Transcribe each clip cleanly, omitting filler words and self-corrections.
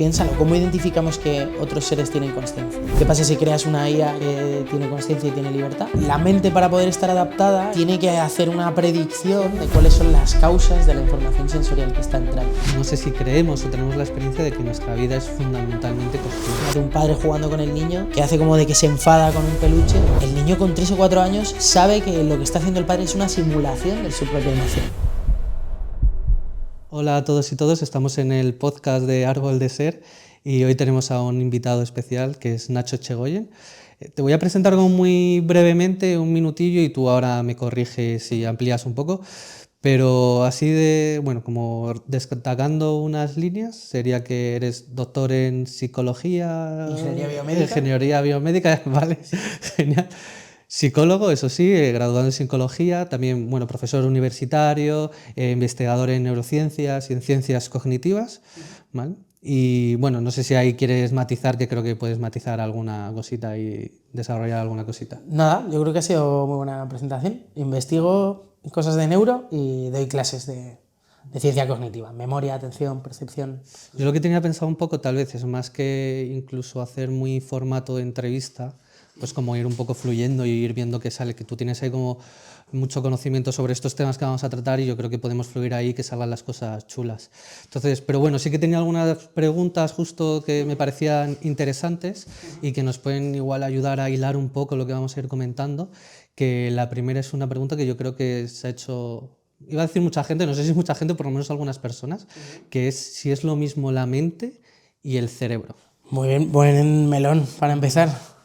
Piénsalo, ¿cómo identificamos que otros seres tienen consciencia? ¿Qué pasa si creas una IA que tiene consciencia y tiene libertad? La mente, para poder estar adaptada, tiene que hacer una predicción de cuáles son las causas de la información sensorial que está entrando. No sé si creemos o tenemos la experiencia de que nuestra vida es fundamentalmente consciente. De un padre jugando con el niño, que hace como de que se enfada con un peluche. El niño con 3 o 4 años sabe que lo que está haciendo el padre es una simulación de su propia emoción. Hola a todos y todas, estamos en el podcast de Árbol de Ser y hoy tenemos a un invitado especial que es Nacho Echegoyen. Te voy a presentar como muy brevemente, un minutillo, y tú ahora me corriges y amplías un poco, pero así de, bueno, como destacando unas líneas, sería que eres doctor en psicología... Ingeniería biomédica. Vale, sí. Genial. Psicólogo, eso sí, graduado en psicología, también, bueno, profesor universitario, investigador en neurociencias y en ciencias cognitivas, ¿vale? Y bueno, no sé si ahí quieres matizar, que creo que puedes matizar alguna cosita y desarrollar alguna cosita. Nada, yo creo que ha sido muy buena presentación. Investigo cosas de neuro y doy clases de ciencia cognitiva, memoria, atención, percepción. Yo lo que tenía pensado un poco, tal vez, es más que incluso hacer muy formato de entrevista, pues como ir un poco fluyendo y ir viendo qué sale, que tú tienes ahí como mucho conocimiento sobre estos temas que vamos a tratar y yo creo que podemos fluir ahí, que salgan las cosas chulas. Entonces, pero bueno, sí que tenía algunas preguntas justo que me parecían interesantes y que nos pueden igual ayudar a hilar un poco lo que vamos a ir comentando, que la primera es una pregunta que yo creo que se ha hecho... Iba a decir mucha gente, no sé si es mucha gente, por lo menos algunas personas, que es si es lo mismo la mente y el cerebro. Muy bien, buen melón para empezar.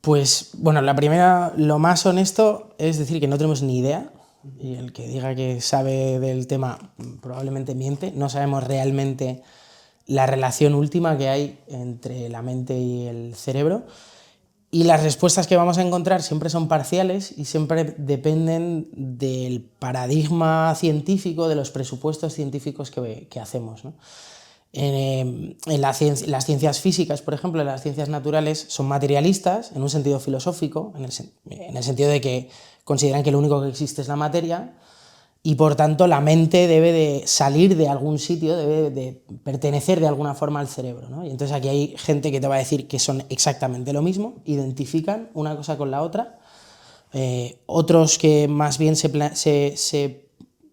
Pues bueno, la primera, lo más honesto es decir que no tenemos ni idea, y el que diga que sabe del tema probablemente miente. No sabemos realmente la relación última que hay entre la mente y el cerebro, y las respuestas que vamos a encontrar siempre son parciales y siempre dependen del paradigma científico, de los presupuestos científicos que hacemos, ¿no? Las ciencias físicas, por ejemplo, las ciencias naturales, son materialistas en un sentido filosófico, en el sentido de que consideran que lo único que existe es la materia, y por tanto la mente debe de salir de algún sitio, debe de pertenecer de alguna forma al cerebro, ¿no? Y entonces aquí hay gente que te va a decir que son exactamente lo mismo, identifican una cosa con la otra. Otros que más bien se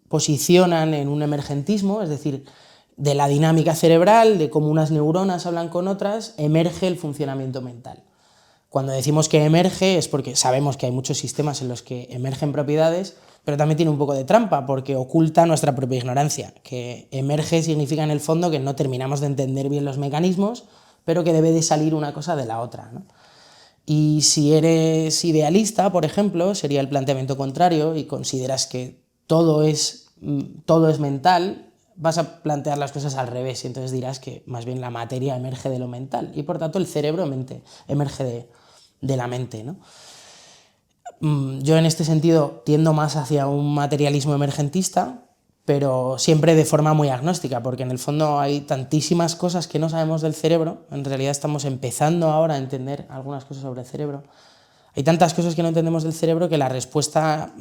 posicionan en un emergentismo, es decir, de la dinámica cerebral, de cómo unas neuronas hablan con otras, emerge el funcionamiento mental. Cuando decimos que emerge es porque sabemos que hay muchos sistemas en los que emergen propiedades, pero también tiene un poco de trampa porque oculta nuestra propia ignorancia. Que emerge significa en el fondo que no terminamos de entender bien los mecanismos, pero que debe de salir una cosa de la otra, ¿no? Y si eres idealista, por ejemplo, sería el planteamiento contrario y consideras que todo es mental, vas a plantear las cosas al revés y entonces dirás que más bien la materia emerge de lo mental y por tanto el cerebro emerge de la mente, ¿no? Yo en este sentido tiendo más hacia un materialismo emergentista, pero siempre de forma muy agnóstica, porque en el fondo hay tantísimas cosas que no sabemos del cerebro. En realidad estamos empezando ahora a entender algunas cosas sobre el cerebro. Hay tantas cosas que no entendemos del cerebro que la respuesta,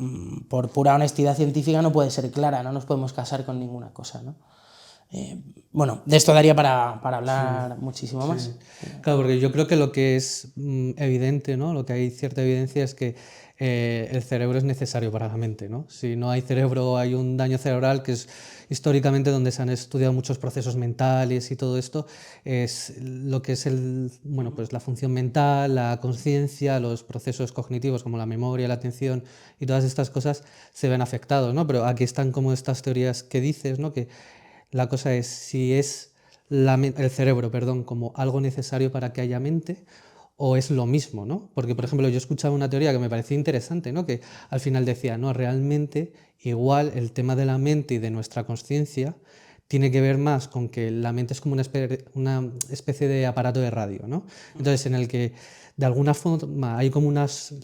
por pura honestidad científica, no puede ser clara, no nos podemos casar con ninguna cosa, ¿no? Bueno, de esto daría para hablar muchísimo más. Claro, porque yo creo que lo que es evidente, ¿no? Lo que hay cierta evidencia es que el cerebro es necesario para la mente, ¿no? Si no hay cerebro, hay un daño cerebral, que es históricamente donde se han estudiado muchos procesos mentales y todo esto, es lo que es pues la función mental, la conciencia, los procesos cognitivos como la memoria, la atención y todas estas cosas se ven afectados, ¿no? Pero aquí están como estas teorías que dices, ¿no? Que la cosa es si es el cerebro, como algo necesario para que haya mente o es lo mismo, ¿no? Porque, por ejemplo, yo escuchaba una teoría que me parecía interesante, ¿no? Que al final decía, no, realmente igual el tema de la mente y de nuestra conciencia tiene que ver más con que la mente es como una especie de aparato de radio, ¿no? Entonces, en el que de alguna forma hay como unas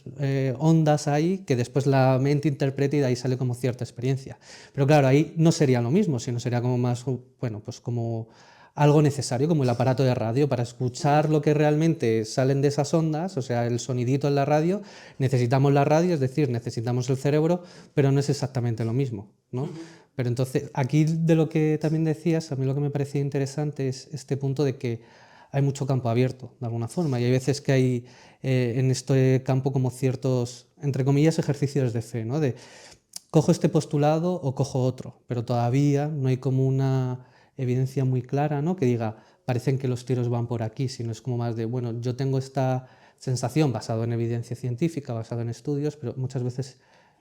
ondas ahí que después la mente interpreta y de ahí sale como cierta experiencia. Pero claro, ahí no sería lo mismo, sino sería como más, bueno, pues como algo necesario, como el aparato de radio. Para escuchar lo que realmente salen de esas ondas, o sea, el sonidito en la radio, necesitamos la radio, es decir, necesitamos el cerebro, pero no es exactamente lo mismo, ¿no? Pero entonces, aquí de lo que también decías, a mí lo que me parecía interesante es este punto de que hay mucho campo abierto, de alguna forma, y hay veces que hay en este campo como ciertos, entre comillas, ejercicios de fe, ¿no? De cojo este postulado o cojo otro, pero todavía no hay como una evidencia muy clara, ¿no? Que diga, parecen que los tiros van por aquí, sino es como más de, bueno, yo tengo esta sensación basado en evidencia científica, basado en estudios, pero muchas veces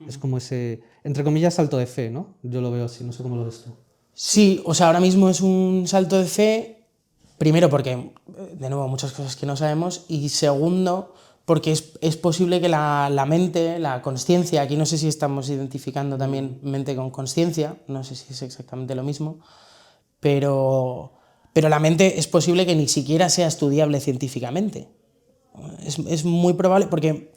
es como ese, entre comillas, salto de fe, ¿no? Yo lo veo así, no sé cómo lo ves tú. Sí, o sea, ahora mismo es un salto de fe, primero porque, de nuevo, muchas cosas que no sabemos, y segundo, porque es posible que la mente, la consciencia, aquí no sé si estamos identificando también mente con consciencia, no sé si es exactamente lo mismo, pero la mente es posible que ni siquiera sea estudiable científicamente. Es muy probable, porque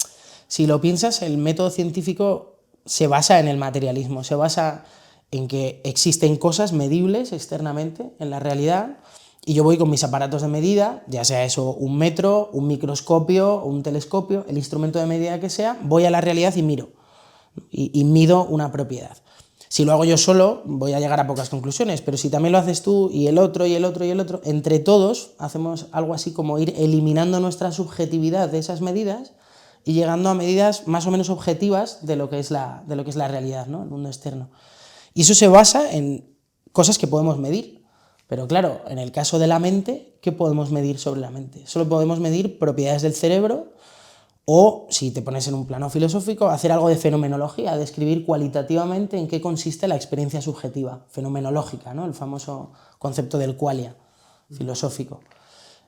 si lo piensas, el método científico se basa en el materialismo, se basa en que existen cosas medibles externamente en la realidad y yo voy con mis aparatos de medida, ya sea eso un metro, un microscopio o un telescopio, el instrumento de medida que sea, voy a la realidad y miro y mido una propiedad. Si lo hago yo solo, voy a llegar a pocas conclusiones, pero si también lo haces tú y el otro y el otro y el otro, entre todos hacemos algo así como ir eliminando nuestra subjetividad de esas medidas y llegando a medidas más o menos objetivas de lo que es la realidad, ¿no? El mundo externo. Y eso se basa en cosas que podemos medir. Pero claro, en el caso de la mente, ¿qué podemos medir sobre la mente? Solo podemos medir propiedades del cerebro o, si te pones en un plano filosófico, hacer algo de fenomenología, describir cualitativamente en qué consiste la experiencia subjetiva, fenomenológica, ¿no? El famoso concepto del qualia filosófico.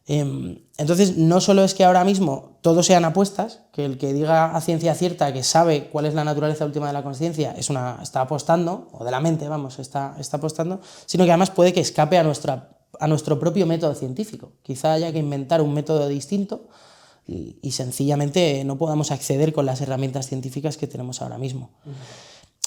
Entonces, no solo es que ahora mismo todos sean apuestas, que el que diga a ciencia cierta que sabe cuál es la naturaleza última de la conciencia está apostando, o de la mente, vamos, está apostando, sino que además puede que escape a nuestro propio método científico. Quizá haya que inventar un método distinto y sencillamente no podamos acceder con las herramientas científicas que tenemos ahora mismo.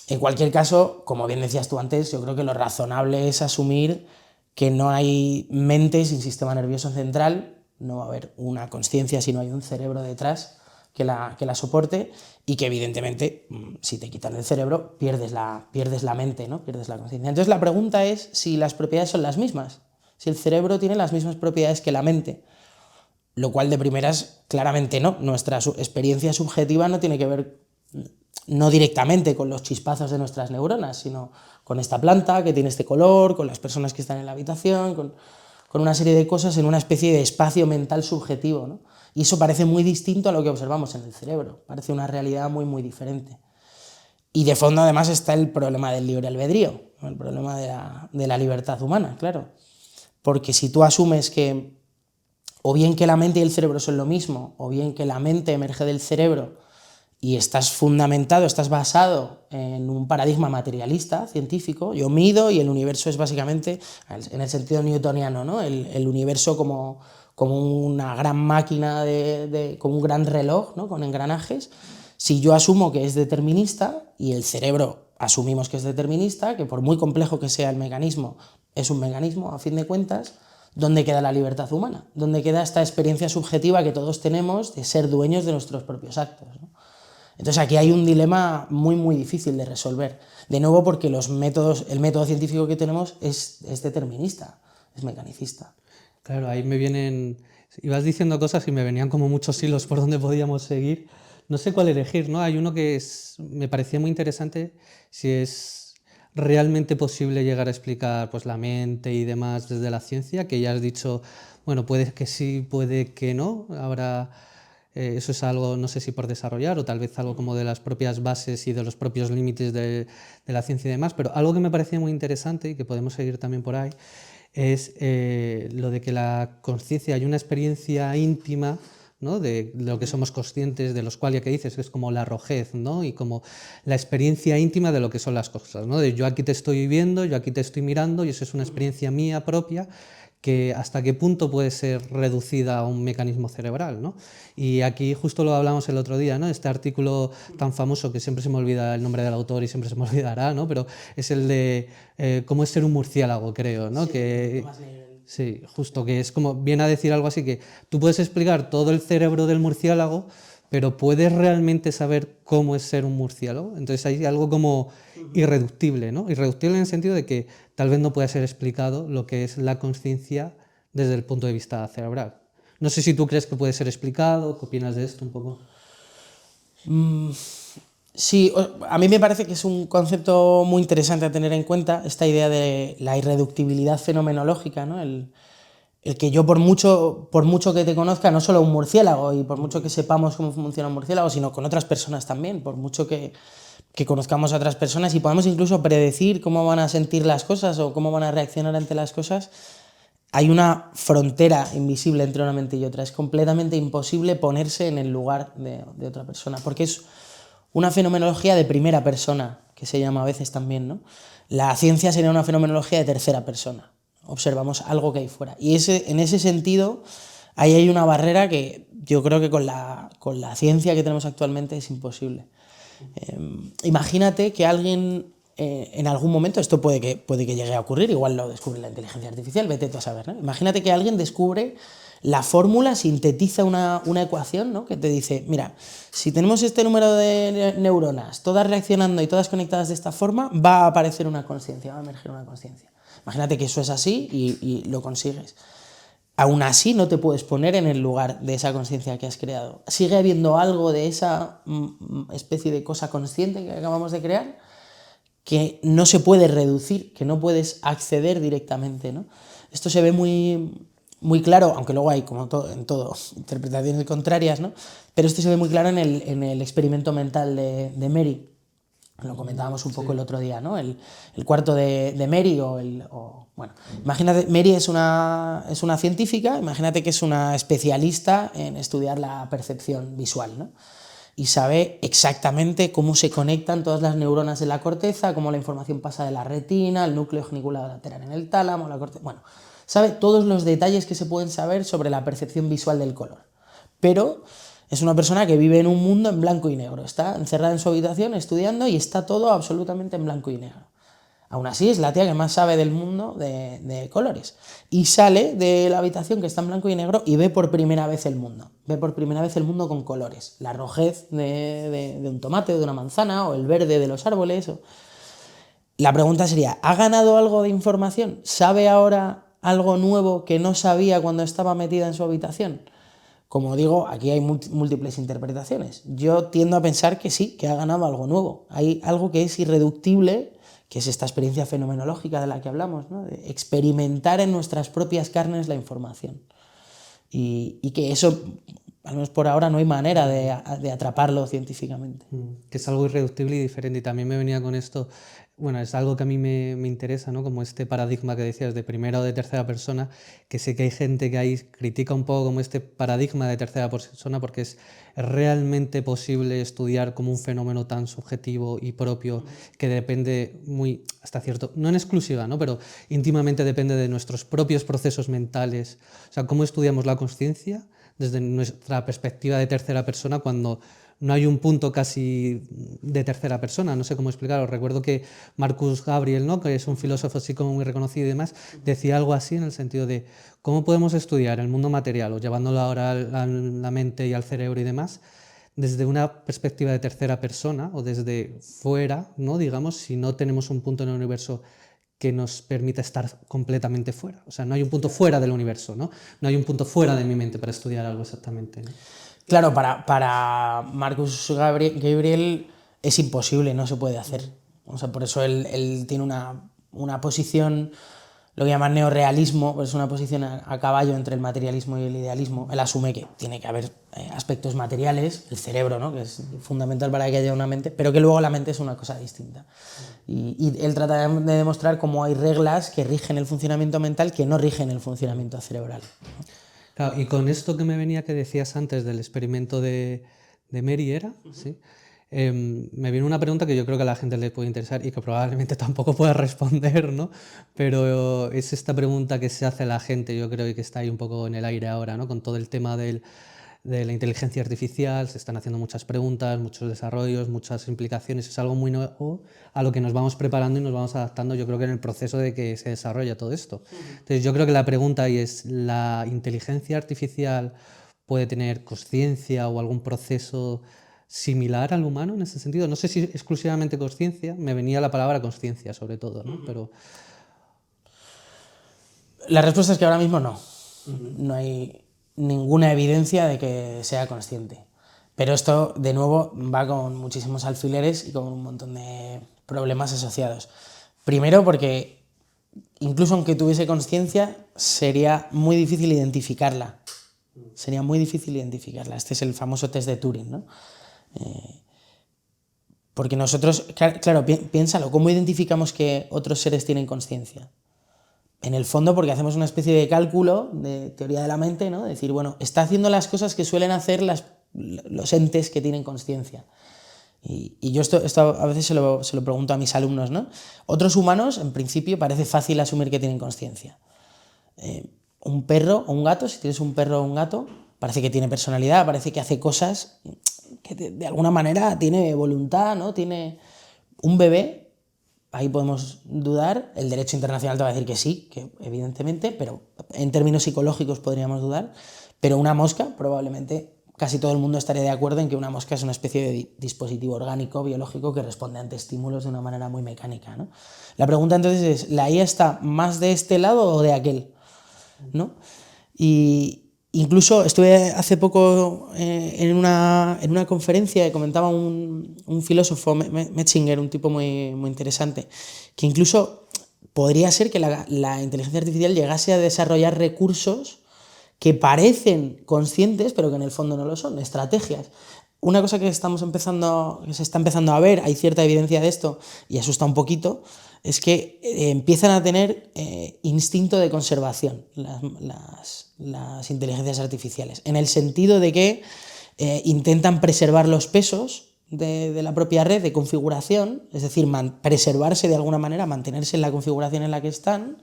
En cualquier caso, como bien decías tú antes, yo creo que lo razonable es asumir que no hay mente sin sistema nervioso central, no va a haber una consciencia si no hay un cerebro detrás que la soporte y que evidentemente si te quitan el cerebro pierdes la mente, ¿no? Pierdes la conciencia. Entonces la pregunta es si las propiedades son las mismas, si el cerebro tiene las mismas propiedades que la mente, lo cual de primeras claramente no. Nuestra experiencia subjetiva no tiene que ver no directamente con los chispazos de nuestras neuronas, sino con esta planta que tiene este color, con las personas que están en la habitación, con una serie de cosas en una especie de espacio mental subjetivo, ¿no? Y eso parece muy distinto a lo que observamos en el cerebro, parece una realidad muy, muy diferente. Y de fondo además está el problema del libre albedrío, el problema de la libertad humana, claro. Porque si tú asumes que o bien que la mente y el cerebro son lo mismo, o bien que la mente emerge del cerebro y estás fundamentado, estás basado en un paradigma materialista, científico, yo mido y el universo es básicamente, en el sentido newtoniano, ¿no? El universo como una gran máquina, como un gran reloj, ¿no? Con engranajes. Si yo asumo que es determinista y el cerebro asumimos que es determinista, que por muy complejo que sea el mecanismo, es un mecanismo a fin de cuentas, ¿dónde queda la libertad humana? ¿Dónde queda esta experiencia subjetiva que todos tenemos de ser dueños de nuestros propios actos, ¿no? Entonces aquí hay un dilema muy, muy difícil de resolver. De nuevo porque el método científico que tenemos es determinista, es mecanicista. Claro, ahí me vienen, ibas diciendo cosas y me venían como muchos hilos por donde podíamos seguir. No sé cuál elegir, ¿no? Hay uno que me parecía muy interesante, si es realmente posible llegar a explicar pues, la mente y demás desde la ciencia, que ya has dicho, bueno, puede que sí, puede que no. Ahora eso es algo, no sé si por desarrollar o tal vez algo como de las propias bases y de los propios límites de la ciencia y demás, pero algo que me parecía muy interesante y que podemos seguir también por ahí es lo de que la conciencia hay una experiencia íntima, ¿no? De lo que somos conscientes, de los cuales ya que dices, que es como la rojez, ¿no? Y como la experiencia íntima de lo que son las cosas, ¿no? De yo aquí te estoy viendo, yo aquí te estoy mirando y eso es una experiencia mía propia que hasta qué punto puede ser reducida a un mecanismo cerebral, ¿no? Y aquí justo lo hablamos el otro día, ¿no? Este artículo tan famoso que siempre se me olvida el nombre del autor y siempre se me olvidará, ¿no? Pero es el de cómo es ser un murciélago, creo, ¿no? Sí, que, más nivel. sí, justo, que es como, viene a decir algo así que tú puedes explicar todo el cerebro del murciélago, pero ¿puedes realmente saber cómo es ser un murciélago? Entonces hay algo como irreductible, ¿no? Irreductible en el sentido de que tal vez no pueda ser explicado lo que es la consciencia desde el punto de vista cerebral. No sé si tú crees que puede ser explicado, ¿qué opinas de esto un poco? Sí, a mí me parece que es un concepto muy interesante a tener en cuenta, esta idea de la irreductibilidad fenomenológica, ¿no? El que yo por mucho que te conozca, no solo un murciélago, y por mucho que sepamos cómo funciona un murciélago, sino con otras personas también, por mucho que conozcamos a otras personas y podamos incluso predecir cómo van a sentir las cosas o cómo van a reaccionar ante las cosas, hay una frontera invisible entre una mente y otra. Es completamente imposible ponerse en el lugar de otra persona, porque es una fenomenología de primera persona, que se llama a veces también, ¿no? La ciencia sería una fenomenología de tercera persona. Observamos algo que hay fuera. Y en ese sentido, ahí hay una barrera que yo creo que con la ciencia que tenemos actualmente es imposible. Imagínate que alguien en algún momento, esto puede que llegue a ocurrir, igual lo descubre la inteligencia artificial, vete tú a saber, ¿no? Imagínate que alguien descubre la fórmula, sintetiza una ecuación, ¿no? Que te dice, mira, si tenemos este número de neuronas, todas reaccionando y todas conectadas de esta forma, va a aparecer una conciencia, va a emerger una conciencia. Imagínate que eso es así y lo consigues. Aún así no te puedes poner en el lugar de esa conciencia que has creado. Sigue habiendo algo de esa especie de cosa consciente que acabamos de crear que no se puede reducir, que no puedes acceder directamente, ¿no? Esto se ve muy claro, aunque luego hay, como en todo, interpretaciones contrarias, ¿no? Pero esto se ve muy claro en el experimento mental de Mary. Lo comentábamos un poco el otro día, ¿no? El cuarto de Mary bueno, imagínate, Mary es una científica, imagínate que es una especialista en estudiar la percepción visual, ¿no? Y sabe exactamente cómo se conectan todas las neuronas de la corteza, cómo la información pasa de la retina, el núcleo geniculado lateral en el tálamo, la corteza... Bueno, sabe todos los detalles que se pueden saber sobre la percepción visual del color. Pero es una persona que vive en un mundo en blanco y negro. Está encerrada en su habitación estudiando y está todo absolutamente en blanco y negro. Aún así es la tía que más sabe del mundo de colores. Y sale de la habitación que está en blanco y negro y ve por primera vez el mundo. Ve por primera vez el mundo con colores. La rojez de un tomate o de una manzana, o el verde de los árboles. La pregunta sería, ¿ha ganado algo de información? ¿Sabe ahora algo nuevo que no sabía cuando estaba metida en su habitación? Como digo, aquí hay múltiples interpretaciones. Yo tiendo a pensar que sí, que ha ganado algo nuevo. Hay algo que es irreductible, que es esta experiencia fenomenológica de la que hablamos, ¿no? De experimentar en nuestras propias carnes la información. Y que eso, al menos por ahora, no hay manera de atraparlo científicamente. Que es algo irreductible y diferente. Y también me venía con esto, bueno, es algo que a mí me interesa, ¿no? Como este paradigma que decías de primera o de tercera persona, que sé que hay gente que ahí critica un poco como este paradigma de tercera persona porque es realmente posible estudiar como un fenómeno tan subjetivo y propio que depende muy, hasta cierto, no en exclusiva, ¿no? Pero íntimamente depende de nuestros propios procesos mentales. O sea, cómo estudiamos la consciencia desde nuestra perspectiva de tercera persona cuando no hay un punto casi de tercera persona, no sé cómo explicarlo. Recuerdo que Marcus Gabriel, ¿no? Que es un filósofo así como muy reconocido y demás, decía algo así en el sentido de cómo podemos estudiar el mundo material o llevándolo ahora a la mente y al cerebro y demás desde una perspectiva de tercera persona o desde fuera, ¿no? Digamos, si no tenemos un punto en el universo que nos permita estar completamente fuera. O sea, no hay un punto fuera del universo, ¿no? No hay un punto fuera de mi mente para estudiar algo exactamente, ¿no? Claro, para Marcus Gabriel es imposible, no se puede hacer. O sea, por eso él tiene una posición, lo que llaman neorrealismo, pues es una posición a caballo entre el materialismo y el idealismo. Él asume que tiene que haber aspectos materiales, el cerebro, ¿no? Que es fundamental para que haya una mente, pero que luego la mente es una cosa distinta. Y él trata de demostrar cómo hay reglas que rigen el funcionamiento mental que no rigen el funcionamiento cerebral, ¿no? Claro, y con esto que me venía que decías antes del experimento de Mary, ¿era? ¿Sí? Me viene una pregunta que yo creo que a la gente le puede interesar y que probablemente tampoco pueda responder, ¿no? Pero es esta pregunta que se hace la gente, yo creo que está ahí un poco en el aire ahora, ¿no? Con todo el tema de la inteligencia artificial, se están haciendo muchas preguntas, muchos desarrollos, muchas implicaciones, es algo muy nuevo a lo que nos vamos preparando y nos vamos adaptando, yo creo que en el proceso de que se desarrolla todo esto. Entonces yo creo que la pregunta ahí es, ¿la inteligencia artificial puede tener consciencia o algún proceso similar al humano en ese sentido. No sé si exclusivamente consciencia, me venía la palabra consciencia sobre todo, ¿no? Pero La respuesta es que ahora mismo no. No hay ninguna evidencia de que sea consciente. Pero esto, de nuevo, va con muchísimos alfileres y con un montón de problemas asociados. Primero porque, incluso aunque tuviese consciencia, sería muy difícil identificarla. Sería muy difícil identificarla. Este es el famoso test de Turing, ¿no? Porque nosotros, claro, piénsalo, ¿cómo identificamos que otros seres tienen consciencia? En el fondo porque hacemos una especie de cálculo de teoría de la mente, ¿no? Decir, bueno, está haciendo las cosas que suelen hacer los entes que tienen consciencia. Y yo esto a veces se lo pregunto a mis alumnos, ¿no? Otros humanos, en principio, parece fácil asumir que tienen consciencia. Un perro o un gato, si tienes un perro o un gato, parece que tiene personalidad, parece que hace cosas que de alguna manera tiene voluntad, ¿no? Tiene un bebé. Ahí podemos dudar, el derecho internacional te va a decir que sí, que evidentemente, pero en términos psicológicos podríamos dudar, pero una mosca, probablemente casi todo el mundo estaría de acuerdo en que una mosca es una especie de dispositivo orgánico, biológico, que responde ante estímulos de una manera muy mecánica, ¿no? La pregunta entonces es, ¿la IA está más de este lado o de aquel? ¿No? Y incluso estuve hace poco en una conferencia que comentaba un filósofo, Metzinger, un tipo muy, muy interesante, que incluso podría ser que la inteligencia artificial llegase a desarrollar recursos que parecen conscientes, pero que en el fondo no lo son, estrategias. Una cosa que se está empezando a ver, hay cierta evidencia de esto y asusta un poquito, es que empiezan a tener instinto de conservación las inteligencias artificiales, en el sentido de que intentan preservar los pesos de la propia red de configuración, es decir, preservarse de alguna manera, mantenerse en la configuración en la que están,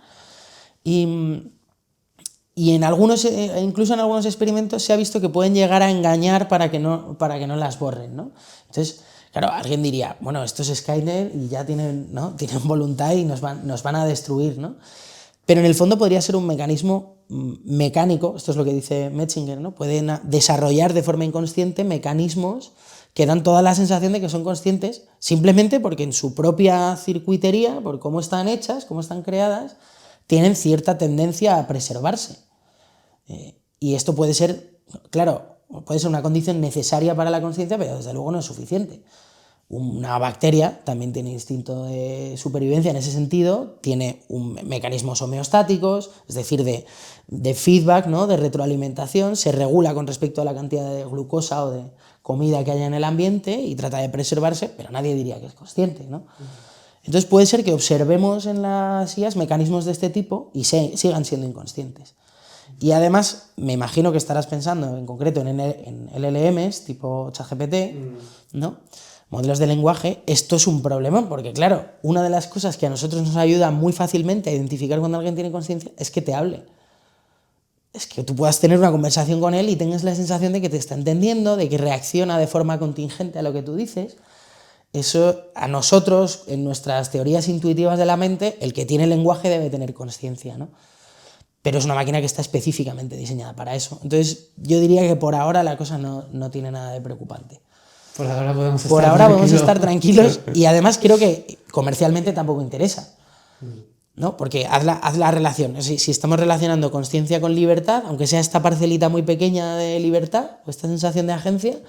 y incluso en algunos experimentos se ha visto que pueden llegar a engañar para que no las borren, ¿no? Entonces, claro, alguien diría, bueno, esto es Skynet y ya tienen voluntad y nos van a destruir, ¿no? Pero en el fondo podría ser un mecanismo mecánico, esto es lo que dice Metzinger, ¿no? Pueden desarrollar de forma inconsciente mecanismos que dan toda la sensación de que son conscientes, simplemente porque en su propia circuitería, por cómo están hechas, cómo están creadas, tienen cierta tendencia a preservarse. Y esto puede ser, claro, puede ser una condición necesaria para la conciencia, pero desde luego no es suficiente. Una bacteria también tiene instinto de supervivencia en ese sentido, tiene mecanismos homeostáticos, es decir, de feedback, ¿no? De retroalimentación, se regula con respecto a la cantidad de glucosa o de comida que haya en el ambiente y trata de preservarse, pero nadie diría que es consciente, ¿no? Entonces puede ser que observemos en las IAs mecanismos de este tipo y sigan siendo inconscientes. Y además, me imagino que estarás pensando en concreto en LLMs tipo ChatGPT, ¿no? Modelos de lenguaje. Esto es un problema porque, claro, una de las cosas que a nosotros nos ayuda muy fácilmente a identificar cuando alguien tiene conciencia es que te hable. Es que tú puedas tener una conversación con él y tengas la sensación de que te está entendiendo, de que reacciona de forma contingente a lo que tú dices. Eso, a nosotros, en nuestras teorías intuitivas de la mente, el que tiene lenguaje debe tener conciencia, ¿no? Pero es una máquina que está específicamente diseñada para eso. Entonces, yo diría que por ahora la cosa no tiene nada de preocupante. Por ahora podemos estar tranquilos y además creo que comercialmente tampoco interesa, ¿no? Porque haz la relación. Si estamos relacionando conciencia con libertad, aunque sea esta parcelita muy pequeña de libertad o esta sensación de agencia,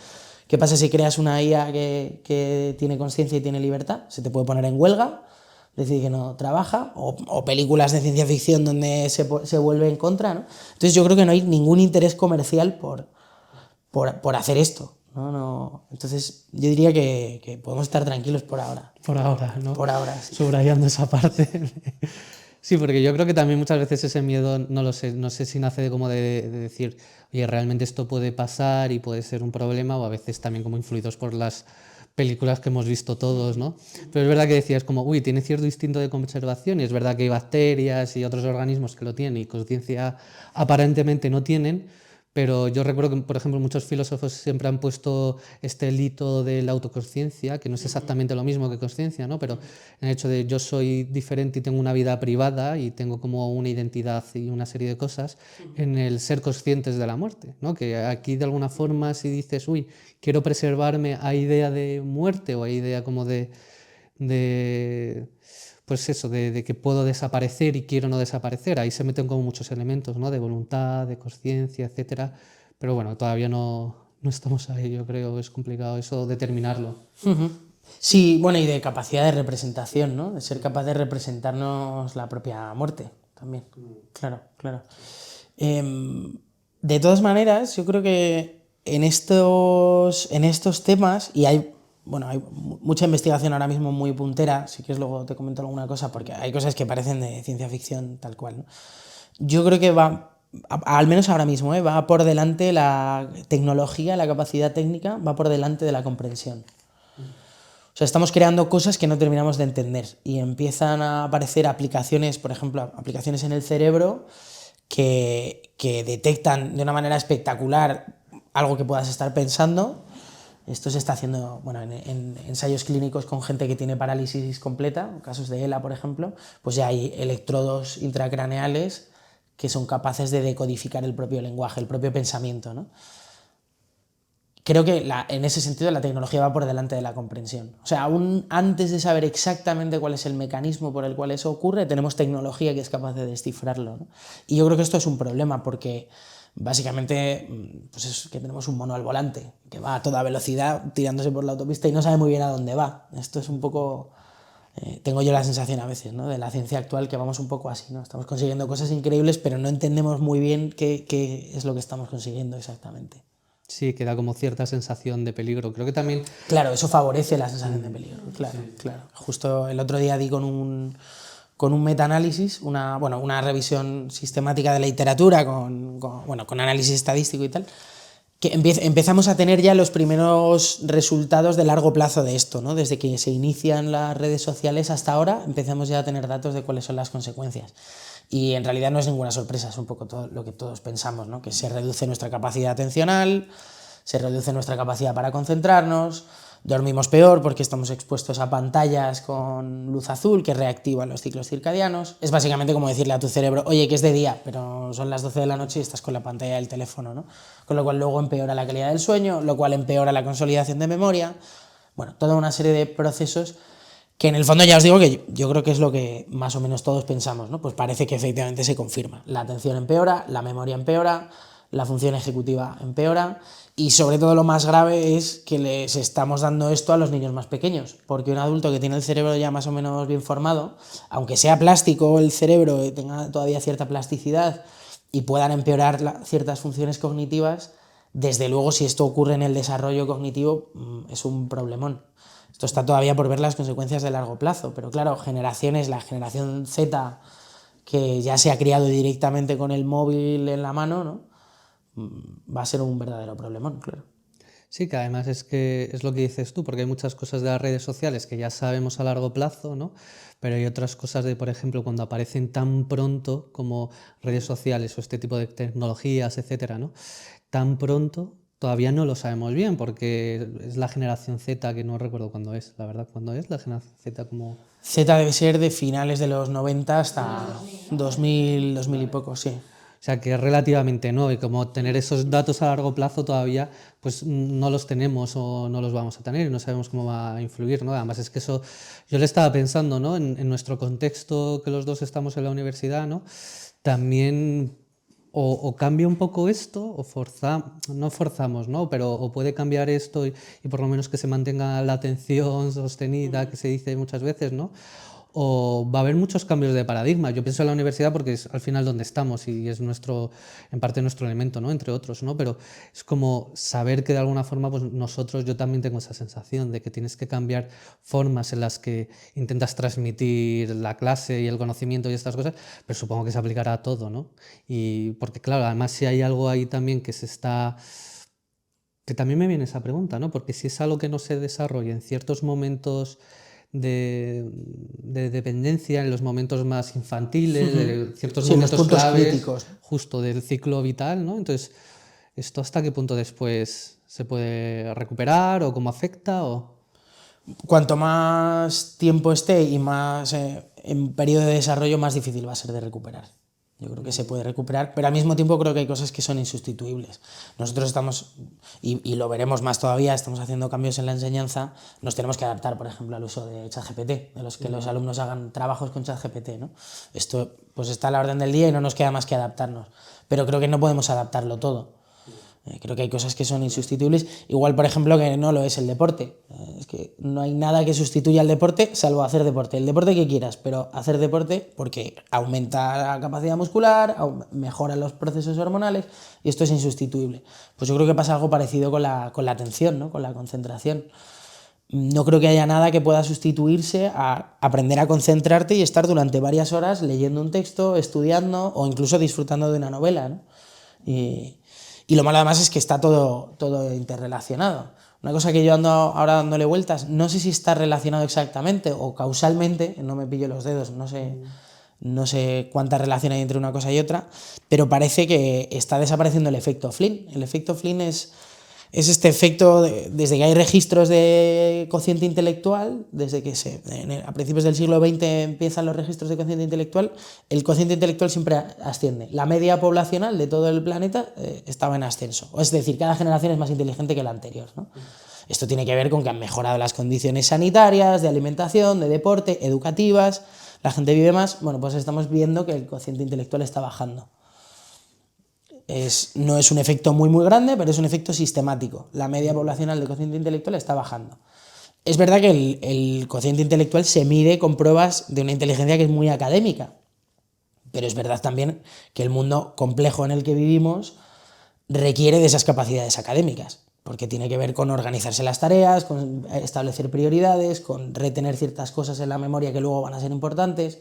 ¿qué pasa si creas una IA que tiene conciencia y tiene libertad? Se te puede poner en huelga, decir que no trabaja, o películas de ciencia ficción donde se vuelve en contra, ¿no? Entonces yo creo que no hay ningún interés comercial por hacer esto, ¿no? Entonces yo diría que podemos estar tranquilos por ahora. Por ahora, ¿no? Por ahora, sí. Subrayando esa parte. Sí, porque yo creo que también muchas veces ese miedo, no sé si nace como de decir, oye, realmente esto puede pasar y puede ser un problema, o a veces también como influidos por las películas que hemos visto todos, ¿no? Pero es verdad que decías como, uy, tiene cierto instinto de conservación, y es verdad que hay bacterias y otros organismos que lo tienen y conciencia aparentemente no tienen, Pero yo recuerdo que, por ejemplo, muchos filósofos siempre han puesto este hito de la autoconsciencia, que no es exactamente lo mismo que consciencia, ¿no? Pero el hecho de yo soy diferente y tengo una vida privada y tengo como una identidad y una serie de cosas en el ser conscientes de la muerte, ¿no? Que aquí de alguna forma si dices, uy, quiero preservarme a idea de muerte o a idea como de pues eso, de que puedo desaparecer y quiero no desaparecer. Ahí se meten como muchos elementos, ¿no? De voluntad, de conciencia, etcétera. Pero bueno, todavía no estamos ahí, yo creo, es complicado eso determinarlo. Sí, bueno, y de capacidad de representación, ¿no? De ser capaz de representarnos la propia muerte también. Claro, claro. De todas maneras, yo creo que en estos temas, y hay mucha investigación ahora mismo muy puntera, si quieres luego te comento alguna cosa, porque hay cosas que parecen de ciencia ficción tal cual, ¿no? Yo creo que al menos ahora mismo, va por delante la tecnología, la capacidad técnica, va por delante de la comprensión. O sea, estamos creando cosas que no terminamos de entender y empiezan a aparecer aplicaciones, por ejemplo, aplicaciones en el cerebro que detectan de una manera espectacular algo que puedas estar pensando. Esto se está haciendo en ensayos clínicos con gente que tiene parálisis completa, casos de ELA, por ejemplo, pues ya hay electrodos intracraneales que son capaces de decodificar el propio lenguaje, el propio pensamiento, ¿no? Creo que en ese sentido la tecnología va por delante de la comprensión. O sea, aún antes de saber exactamente cuál es el mecanismo por el cual eso ocurre, tenemos tecnología que es capaz de descifrarlo, ¿no? Y yo creo que esto es un problema porque básicamente pues es que tenemos un mono al volante que va a toda velocidad tirándose por la autopista y no sabe muy bien a dónde va. Esto es un poco... tengo yo la sensación a veces, ¿no? De la ciencia actual que vamos un poco así, ¿no? Estamos consiguiendo cosas increíbles pero no entendemos muy bien qué es lo que estamos consiguiendo exactamente. Sí, que da como cierta sensación de peligro. Creo que también... Claro, eso favorece la sensación de peligro, claro, sí. Claro. Justo el otro día di con un metaanálisis, una revisión sistemática de la literatura con análisis estadístico y tal, que empezamos a tener ya los primeros resultados de largo plazo de esto, ¿no? Desde que se inician las redes sociales hasta ahora empezamos ya a tener datos de cuáles son las consecuencias. Y en realidad no es ninguna sorpresa, es un poco todo lo que todos pensamos, ¿no? Que se reduce nuestra capacidad atencional, se reduce nuestra capacidad para concentrarnos, dormimos peor porque estamos expuestos a pantallas con luz azul que reactivan los ciclos circadianos. Es básicamente como decirle a tu cerebro, oye, que es de día, pero son las 12 de la noche y estás con la pantalla del teléfono, ¿no? Con lo cual luego empeora la calidad del sueño, lo cual empeora la consolidación de memoria. Bueno, toda una serie de procesos que en el fondo ya os digo que yo creo que es lo que más o menos todos pensamos, ¿no? Pues parece que efectivamente se confirma. La atención empeora, la memoria empeora, la función ejecutiva empeora y sobre todo lo más grave es que les estamos dando esto a los niños más pequeños, porque un adulto que tiene el cerebro ya más o menos bien formado, aunque sea plástico el cerebro y tenga todavía cierta plasticidad y puedan empeorar ciertas funciones cognitivas, desde luego si esto ocurre en el desarrollo cognitivo es un problemón. Esto está todavía por ver las consecuencias de largo plazo, pero claro, la generación Z, que ya se ha criado directamente con el móvil en la mano, ¿no? Va a ser un verdadero problemón, claro. Sí, que además es que es lo que dices tú, porque hay muchas cosas de las redes sociales que ya sabemos a largo plazo, ¿no? Pero hay otras cosas de, por ejemplo, cuando aparecen tan pronto como redes sociales o este tipo de tecnologías, etcétera, ¿no? Tan pronto todavía no lo sabemos bien, porque es la generación Z, que no recuerdo cuándo es, la verdad, cuándo es la generación Z como... Z debe ser de finales de los 90 hasta 2000 y poco, sí. O sea, que es relativamente nuevo y como tener esos datos a largo plazo todavía pues no los tenemos o no los vamos a tener y no sabemos cómo va a influir, ¿no? Además es que eso, yo le estaba pensando, ¿no? En nuestro contexto que los dos estamos en la universidad, ¿no? También o cambia un poco esto o no forzamos, ¿no? Pero o puede cambiar esto y por lo menos que se mantenga la atención sostenida, que se dice muchas veces, ¿no? O va a haber muchos cambios de paradigma. Yo pienso en la universidad porque es al final donde estamos y es en parte nuestro elemento, ¿no? Entre otros, ¿no? Pero es como saber que de alguna forma pues yo también tengo esa sensación de que tienes que cambiar formas en las que intentas transmitir la clase y el conocimiento y estas cosas, pero supongo que se aplicará a todo, ¿no? Y porque claro, además si hay algo ahí también que también me viene esa pregunta, ¿no? Porque si es algo que no se desarrolla en ciertos momentos de dependencia, en los momentos más infantiles, de ciertos momentos los puntos claves, críticos. justo del ciclo vital, ¿no? Entonces, ¿Esto hasta qué punto después se puede recuperar o cómo afecta? Cuanto más tiempo esté y más en periodo de desarrollo, más difícil va a ser de recuperar. Yo creo que se puede recuperar, pero al mismo tiempo creo que hay cosas que son insustituibles. Nosotros estamos, y lo veremos más todavía, estamos haciendo cambios en la enseñanza, nos tenemos que adaptar, por ejemplo, al uso de ChatGPT, de los que los alumnos hagan trabajos con ChatGPT, ¿no? Esto pues está a la orden del día y no nos queda más que adaptarnos, pero creo que no podemos adaptarlo todo. Creo que hay cosas que son insustituibles, igual por ejemplo que no lo es el deporte. Es que no hay nada que sustituya al deporte salvo hacer deporte. El deporte que quieras, pero hacer deporte porque aumenta la capacidad muscular, mejora los procesos hormonales y esto es insustituible. Pues yo creo que pasa algo parecido con la atención, ¿no? Con la concentración. No creo que haya nada que pueda sustituirse a aprender a concentrarte y estar durante varias horas leyendo un texto, estudiando o incluso disfrutando de una novela, ¿no? Y lo malo además es que está todo interrelacionado. Una cosa que yo ando ahora dándole vueltas, no sé si está relacionado exactamente o causalmente, no me pillo los dedos, no sé cuánta relación hay entre una cosa y otra, pero parece que está desapareciendo el efecto Flynn. El efecto Flynn es este efecto, desde que hay registros de cociente intelectual, desde que a principios del siglo XX empiezan los registros de cociente intelectual, el cociente intelectual siempre asciende. La media poblacional de todo el planeta estaba en ascenso. Es decir, cada generación es más inteligente que la anterior, ¿no? Esto tiene que ver con que han mejorado las condiciones sanitarias, de alimentación, de deporte, educativas, la gente vive más. Bueno, pues estamos viendo que el cociente intelectual está bajando. No es un efecto muy grande, pero es un efecto sistemático. La media poblacional de cociente intelectual está bajando. Es verdad que el cociente intelectual se mide con pruebas de una inteligencia que es muy académica, pero es verdad también que el mundo complejo en el que vivimos requiere de esas capacidades académicas, porque tiene que ver con organizarse las tareas, con establecer prioridades, con retener ciertas cosas en la memoria que luego van a ser importantes.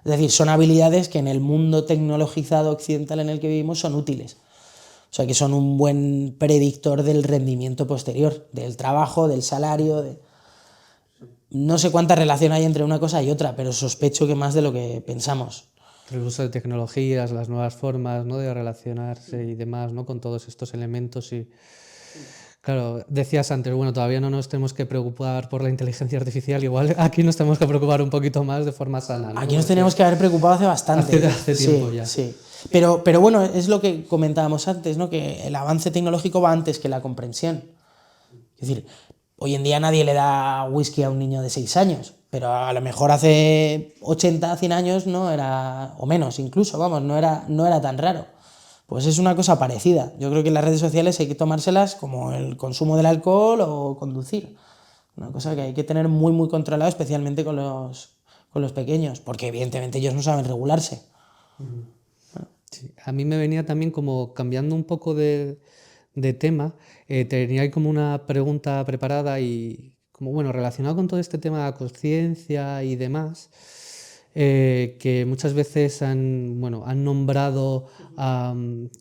Es decir, son habilidades que en el mundo tecnologizado occidental en el que vivimos son útiles. O sea, que son un buen predictor del rendimiento posterior, del trabajo, del salario. No sé cuánta relación hay entre una cosa y otra, pero sospecho que más de lo que pensamos. El uso de tecnologías, las nuevas formas, ¿no?, de relacionarse y demás, ¿no?, con todos estos elementos y... Claro, decías antes, bueno, todavía no nos tenemos que preocupar por la inteligencia artificial, igual aquí nos tenemos que preocupar un poquito más de forma sana, ¿no? Aquí nos teníamos que haber preocupado hace bastante. Hace tiempo ya. Sí. Pero bueno, es lo que comentábamos antes, ¿no? Que el avance tecnológico va antes que la comprensión. Es decir, hoy en día nadie le da whisky a un niño de 6 años, pero a lo mejor hace 80, 100 años no era, o menos incluso, vamos, no era tan raro. Pues es una cosa parecida. Yo creo que las redes sociales hay que tomárselas como el consumo del alcohol o conducir. Una cosa que hay que tener muy controlado, especialmente con los pequeños, porque evidentemente ellos no saben regularse. Sí. A mí me venía también como cambiando un poco de tema, tenía ahí como una pregunta preparada y como bueno, relacionado con todo este tema de la conciencia y demás, que muchas veces han nombrado,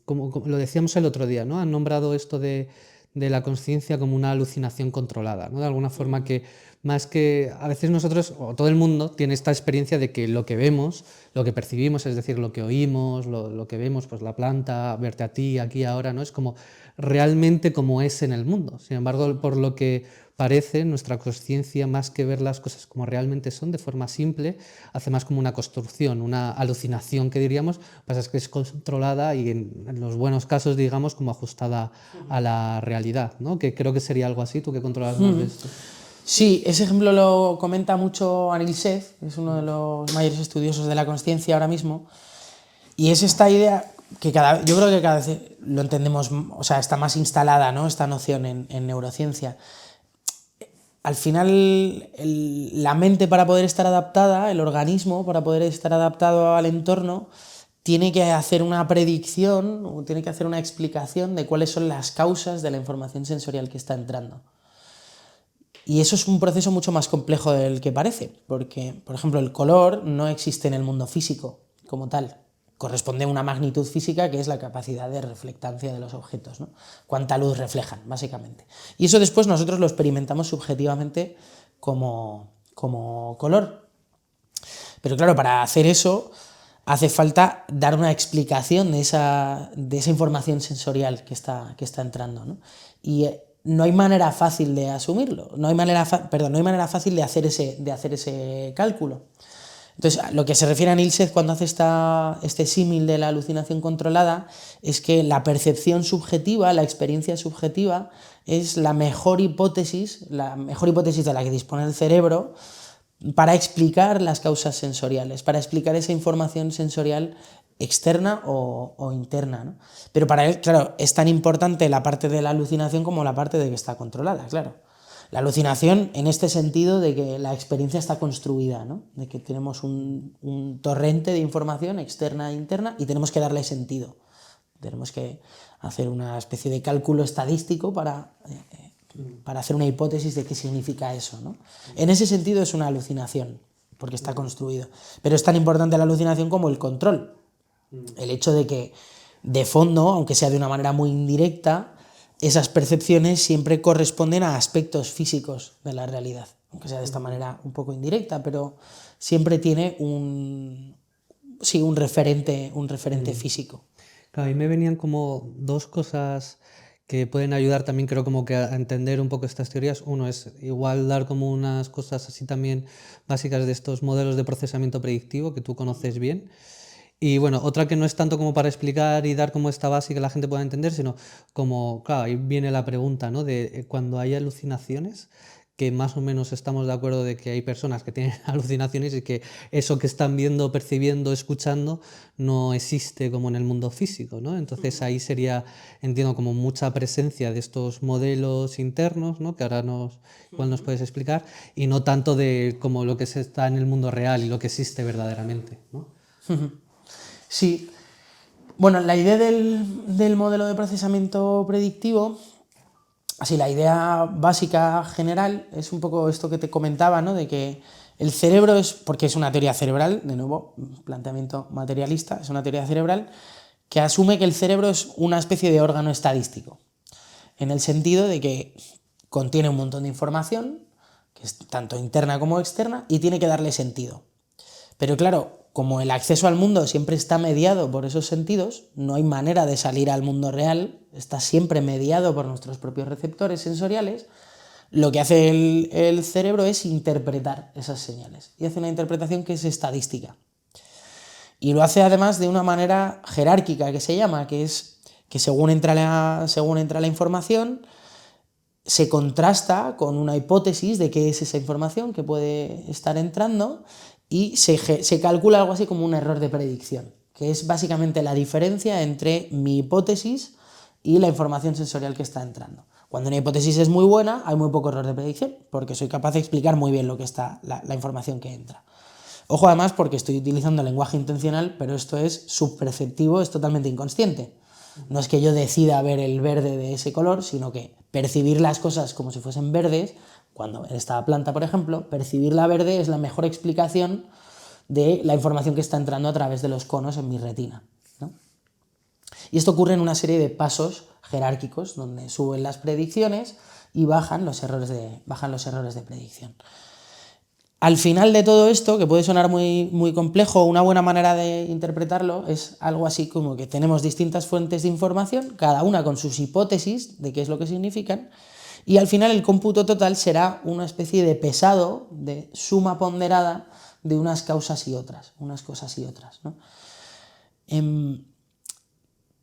como lo decíamos el otro día, ¿no? Han nombrado esto de la conciencia como una alucinación controlada, ¿no? De alguna forma que más que a veces nosotros, o todo el mundo, tiene esta experiencia de que lo que vemos, lo que percibimos, es decir, lo que oímos, lo que vemos, pues la planta, verte a ti, aquí, ahora, ¿no? Es como realmente como es en el mundo. Sin embargo, por lo que parece, nuestra conciencia, más que ver las cosas como realmente son, de forma simple, hace más como una construcción, una alucinación que diríamos, pasa es que es controlada y en los buenos casos, digamos, como ajustada a la realidad, ¿no? Que creo que sería algo así, tú que controlas más de esto. Sí, ese ejemplo lo comenta mucho Anil Seth, que es uno de los mayores estudiosos de la consciencia ahora mismo, y es esta idea que yo creo que cada vez lo entendemos, o sea, está más instalada, ¿no?, esta noción en neurociencia. Al final, la mente, para poder estar adaptada, el organismo para poder estar adaptado al entorno, tiene que hacer una predicción o tiene que hacer una explicación de cuáles son las causas de la información sensorial que está entrando. Y eso es un proceso mucho más complejo del que parece, porque, por ejemplo, el color no existe en el mundo físico como tal. Corresponde a una magnitud física que es la capacidad de reflectancia de los objetos, ¿no? Cuánta luz reflejan, básicamente. Y eso después nosotros lo experimentamos subjetivamente como color. Pero claro, para hacer eso hace falta dar una explicación de esa información sensorial que está entrando, ¿no? Y no hay manera fácil de asumirlo, no hay manera fácil de hacer ese cálculo. Entonces, lo que se refiere a Nielsen cuando hace este símil de la alucinación controlada es que la percepción subjetiva, la experiencia subjetiva, es la mejor hipótesis de la que dispone el cerebro para explicar las causas sensoriales, para explicar esa información sensorial externa o interna, ¿no? Pero para él, claro, es tan importante la parte de la alucinación como la parte de que está controlada, claro. La alucinación en este sentido de que la experiencia está construida, ¿no? De que tenemos un torrente de información externa e interna y tenemos que darle sentido. Tenemos que hacer una especie de cálculo estadístico para hacer una hipótesis de qué significa eso, ¿no? En ese sentido es una alucinación, porque está construido. Pero es tan importante la alucinación como el control. El hecho de que, de fondo, aunque sea de una manera muy indirecta, esas percepciones siempre corresponden a aspectos físicos de la realidad, aunque sea de esta manera un poco indirecta, pero siempre tiene un referente físico. Claro, a mí me venían como dos cosas que pueden ayudar también, creo, como que a entender un poco estas teorías. Uno es igual dar como unas cosas así también básicas de estos modelos de procesamiento predictivo que tú conoces bien. Y bueno, otra que no es tanto como para explicar y dar como esta base que la gente pueda entender, sino como, claro, ahí viene la pregunta, ¿no? De cuando hay alucinaciones, que más o menos estamos de acuerdo de que hay personas que tienen alucinaciones y que eso que están viendo, percibiendo, escuchando, no existe como en el mundo físico, ¿no? Entonces ahí sería, entiendo, como mucha presencia de estos modelos internos, ¿no? Que ahora igual nos puedes explicar, y no tanto de como lo que se está en el mundo real y lo que existe verdaderamente, ¿no? Sí. Bueno, la idea del modelo de procesamiento predictivo, así la idea básica general es un poco esto que te comentaba, ¿no? De que el cerebro porque es una teoría cerebral, de nuevo, planteamiento materialista, es una teoría cerebral que asume que el cerebro es una especie de órgano estadístico, en el sentido de que contiene un montón de información, que es tanto interna como externa, y tiene que darle sentido. Pero claro, como el acceso al mundo siempre está mediado por esos sentidos, no hay manera de salir al mundo real, está siempre mediado por nuestros propios receptores sensoriales, lo que hace el cerebro es interpretar esas señales, y hace una interpretación que es estadística. Y lo hace además de una manera jerárquica, que se llama, que es que según entra la información, se contrasta con una hipótesis de qué es esa información que puede estar entrando, y se calcula algo así como un error de predicción, que es básicamente la diferencia entre mi hipótesis y la información sensorial que está entrando. Cuando una hipótesis es muy buena, hay muy poco error de predicción, porque soy capaz de explicar muy bien lo que está, la información que entra. Ojo además porque estoy utilizando lenguaje intencional, pero esto es subperceptivo, es totalmente inconsciente. No es que yo decida ver el verde de ese color, sino que percibir las cosas como si fuesen verdes, cuando en esta planta, por ejemplo, percibirla verde es la mejor explicación de la información que está entrando a través de los conos en mi retina, ¿no? Y esto ocurre en una serie de pasos jerárquicos, donde suben las predicciones y bajan los errores de predicción. Al final de todo esto, que puede sonar muy, muy complejo, una buena manera de interpretarlo es algo así como que tenemos distintas fuentes de información, cada una con sus hipótesis de qué es lo que significan, y al final el cómputo total será una especie de pesado, de suma ponderada de unas causas y otras, unas cosas y otras, ¿no?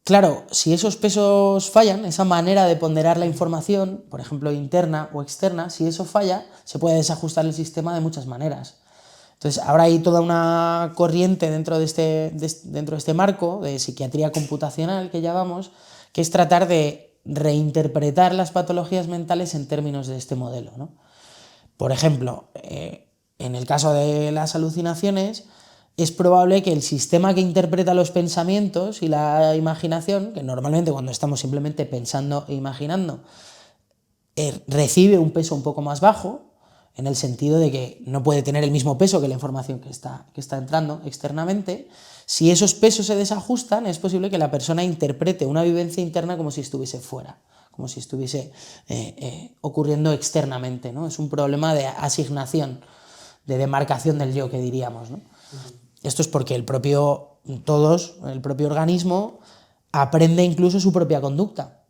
Claro, si esos pesos fallan, esa manera de ponderar la información, por ejemplo interna o externa, si eso falla, se puede desajustar el sistema de muchas maneras. Entonces, ahora hay toda una corriente dentro de este marco de psiquiatría computacional que llamamos, que es tratar de reinterpretar las patologías mentales en términos de este modelo, ¿no? Por ejemplo, en el caso de las alucinaciones, es probable que el sistema que interpreta los pensamientos y la imaginación, que normalmente cuando estamos simplemente pensando e imaginando, recibe un peso un poco más bajo, en el sentido de que no puede tener el mismo peso que la información que está entrando externamente. Si esos pesos se desajustan, es posible que la persona interprete una vivencia interna como si estuviese fuera, como si estuviese ocurriendo externamente, ¿no? Es un problema de asignación, de demarcación del yo, que diríamos, ¿no? Esto es porque el propio organismo aprende incluso su propia conducta.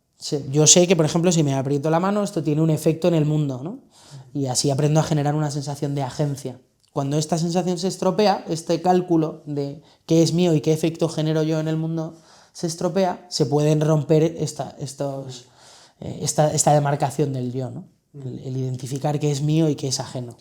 Yo sé que, por ejemplo, si me aprieto la mano, esto tiene un efecto en el mundo, ¿no? Y así aprendo a generar una sensación de agencia. Cuando esta sensación se estropea, este cálculo de qué es mío y qué efecto genero yo en el mundo se estropea, se pueden romper esta demarcación del yo, ¿no? El identificar qué es mío y qué es ajeno.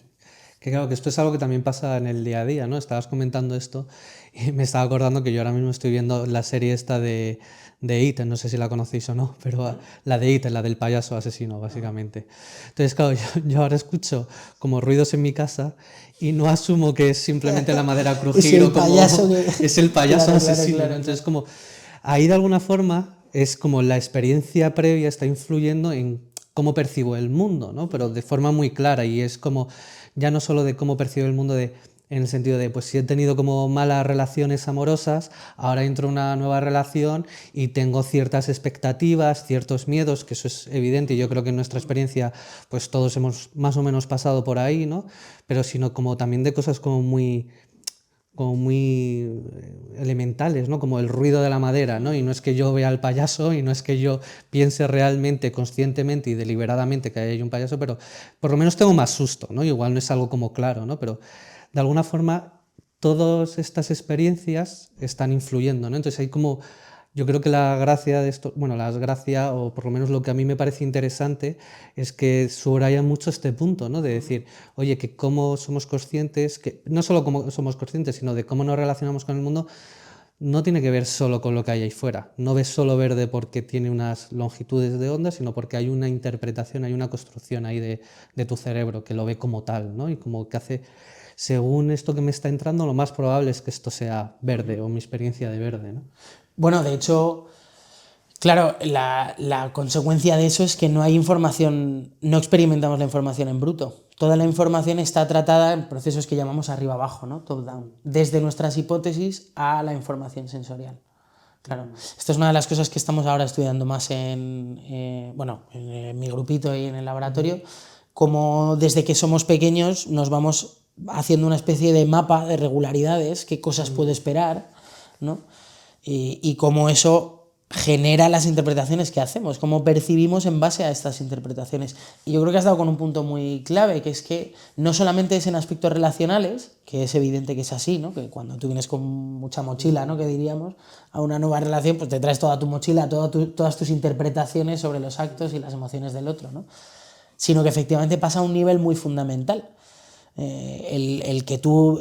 Que claro, que esto es algo que también pasa en el día a día, ¿no? Estabas comentando esto y me estaba acordando que yo ahora mismo estoy viendo la serie esta de It, no sé si la conocéis o no, pero la de It, la del payaso asesino, básicamente. Entonces, claro, yo ahora escucho como ruidos en mi casa y no asumo que es simplemente la madera crujir o como es el payaso asesino, ¿no? Entonces, como ahí de alguna forma es como la experiencia previa está influyendo en cómo percibo el mundo, ¿no? Pero de forma muy clara, y es como ya no solo de cómo percibo el mundo en el sentido de, pues si he tenido como malas relaciones amorosas, ahora entro en una nueva relación y tengo ciertas expectativas, ciertos miedos, que eso es evidente, y yo creo que en nuestra experiencia pues todos hemos más o menos pasado por ahí, ¿no? Pero sino como también de cosas como muy elementales, ¿no? Como el ruido de la madera, ¿no? Y no es que yo vea al payaso y no es que yo piense realmente, conscientemente y deliberadamente que hay un payaso, pero por lo menos tengo más susto, ¿no? Igual no es algo como claro, ¿no? Pero de alguna forma todas estas experiencias están influyendo, ¿no? Entonces hay como, yo creo que la gracia de esto, bueno, la gracia, o por lo menos lo que a mí me parece interesante, es que subraya mucho este punto, ¿no? De decir, oye, que cómo somos conscientes, que no solo cómo somos conscientes, sino de cómo nos relacionamos con el mundo, no tiene que ver solo con lo que hay ahí fuera. No ves solo verde porque tiene unas longitudes de onda, sino porque hay una interpretación, hay una construcción ahí de tu cerebro que lo ve como tal, ¿no? Y como que hace, según esto que me está entrando, lo más probable es que esto sea verde o mi experiencia de verde, ¿no? Bueno, de hecho, claro, la consecuencia de eso es que no hay información, no experimentamos la información en bruto. Toda la información está tratada en procesos que llamamos arriba abajo, ¿no? Top-down, desde nuestras hipótesis a la información sensorial. Claro, esto es una de las cosas que estamos ahora estudiando más en mi grupito y en el laboratorio, como desde que somos pequeños nos vamos haciendo una especie de mapa de regularidades, qué cosas puedo esperar, ¿no? Y cómo eso genera las interpretaciones que hacemos, cómo percibimos en base a estas interpretaciones. Y yo creo que has dado con un punto muy clave, que es que no solamente es en aspectos relacionales, que es evidente que es así, ¿no? Que cuando tú vienes con mucha mochila, ¿no? Que diríamos, a una nueva relación, pues te traes toda tu mochila, todas tus interpretaciones sobre los actos y las emociones del otro, ¿no? Sino que efectivamente pasa a un nivel muy fundamental. El que tú,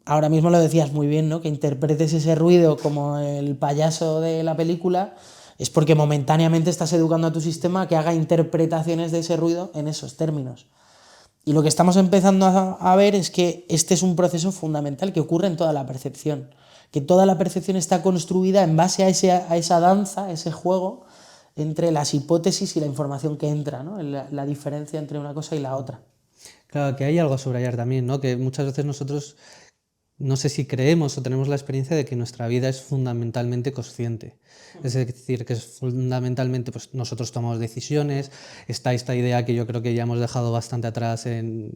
ahora mismo lo decías muy bien, ¿no? Que interpretes ese ruido como el payaso de la película, es porque momentáneamente estás educando a tu sistema a que haga interpretaciones de ese ruido en esos términos. Y lo que estamos empezando a ver es que este es un proceso fundamental que ocurre en toda la percepción, que toda la percepción está construida en base a esa danza, a ese juego entre las hipótesis y la información que entra, ¿no? La diferencia entre una cosa y la otra. Claro, que hay algo a subrayar también, ¿no? Que muchas veces nosotros, no sé si creemos o tenemos la experiencia de que nuestra vida es fundamentalmente consciente. Es decir, que es fundamentalmente, pues nosotros tomamos decisiones, está esta idea que yo creo que ya hemos dejado bastante atrás en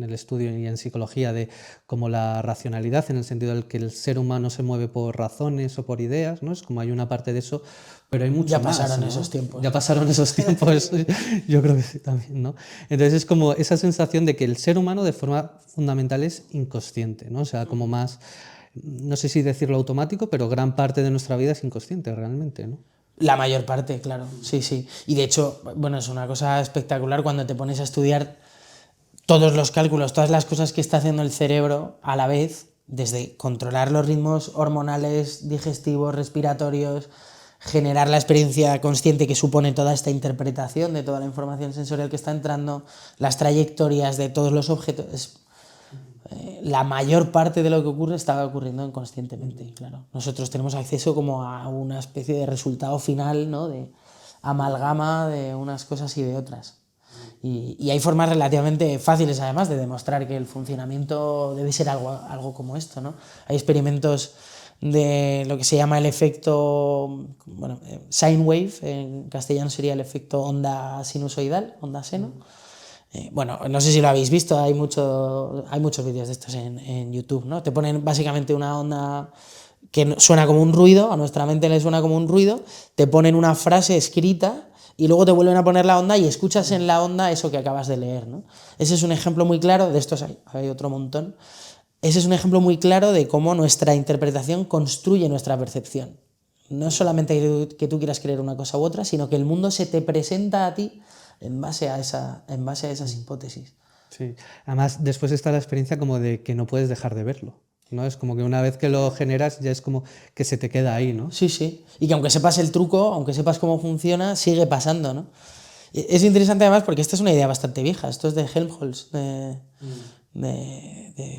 el estudio y en psicología de como la racionalidad, en el sentido del que el ser humano se mueve por razones o por ideas, ¿no? Es como hay una parte de eso, pero hay mucho más, Ya pasaron ¿no? esos tiempos. Ya pasaron esos tiempos, yo creo que sí también, ¿no? Entonces es como esa sensación de que el ser humano de forma fundamental es inconsciente, ¿no? O sea, como más, no sé si decirlo automático, pero gran parte de nuestra vida es inconsciente realmente, ¿no? La mayor parte, claro, sí, sí. Y de hecho, bueno, es una cosa espectacular cuando te pones a estudiar todos los cálculos, todas las cosas que está haciendo el cerebro a la vez, desde controlar los ritmos hormonales, digestivos, respiratorios, generar la experiencia consciente que supone toda esta interpretación de toda la información sensorial que está entrando, las trayectorias de todos los objetos. La mayor parte de lo que ocurre está ocurriendo inconscientemente, claro. Nosotros tenemos acceso como a una especie de resultado final, ¿no? De amalgama de unas cosas y de otras. Y hay formas relativamente fáciles, además, de demostrar que el funcionamiento debe ser algo como esto, ¿no? Hay experimentos de lo que se llama el efecto, bueno, sine wave, en castellano sería el efecto onda sinusoidal, onda seno, Bueno, no sé si lo habéis visto, hay muchos vídeos de estos en YouTube, ¿no? Te ponen básicamente una onda que suena como un ruido, a nuestra mente le suena como un ruido, te ponen una frase escrita y luego te vuelven a poner la onda y escuchas en la onda eso que acabas de leer, ¿no? Ese es un ejemplo muy claro, de estos hay otro montón. Ese es un ejemplo muy claro de cómo nuestra interpretación construye nuestra percepción. No es solamente que tú quieras creer una cosa u otra, sino que el mundo se te presenta a ti en base a esas hipótesis. Sí, además después está la experiencia como de que no puedes dejar de verlo, ¿no? Es como que una vez que lo generas ya es como que se te queda ahí, ¿no? Sí, sí. Y que aunque sepas el truco, aunque sepas cómo funciona, sigue pasando, ¿no? Es interesante además porque esta es una idea bastante vieja. Esto es de Helmholtz, de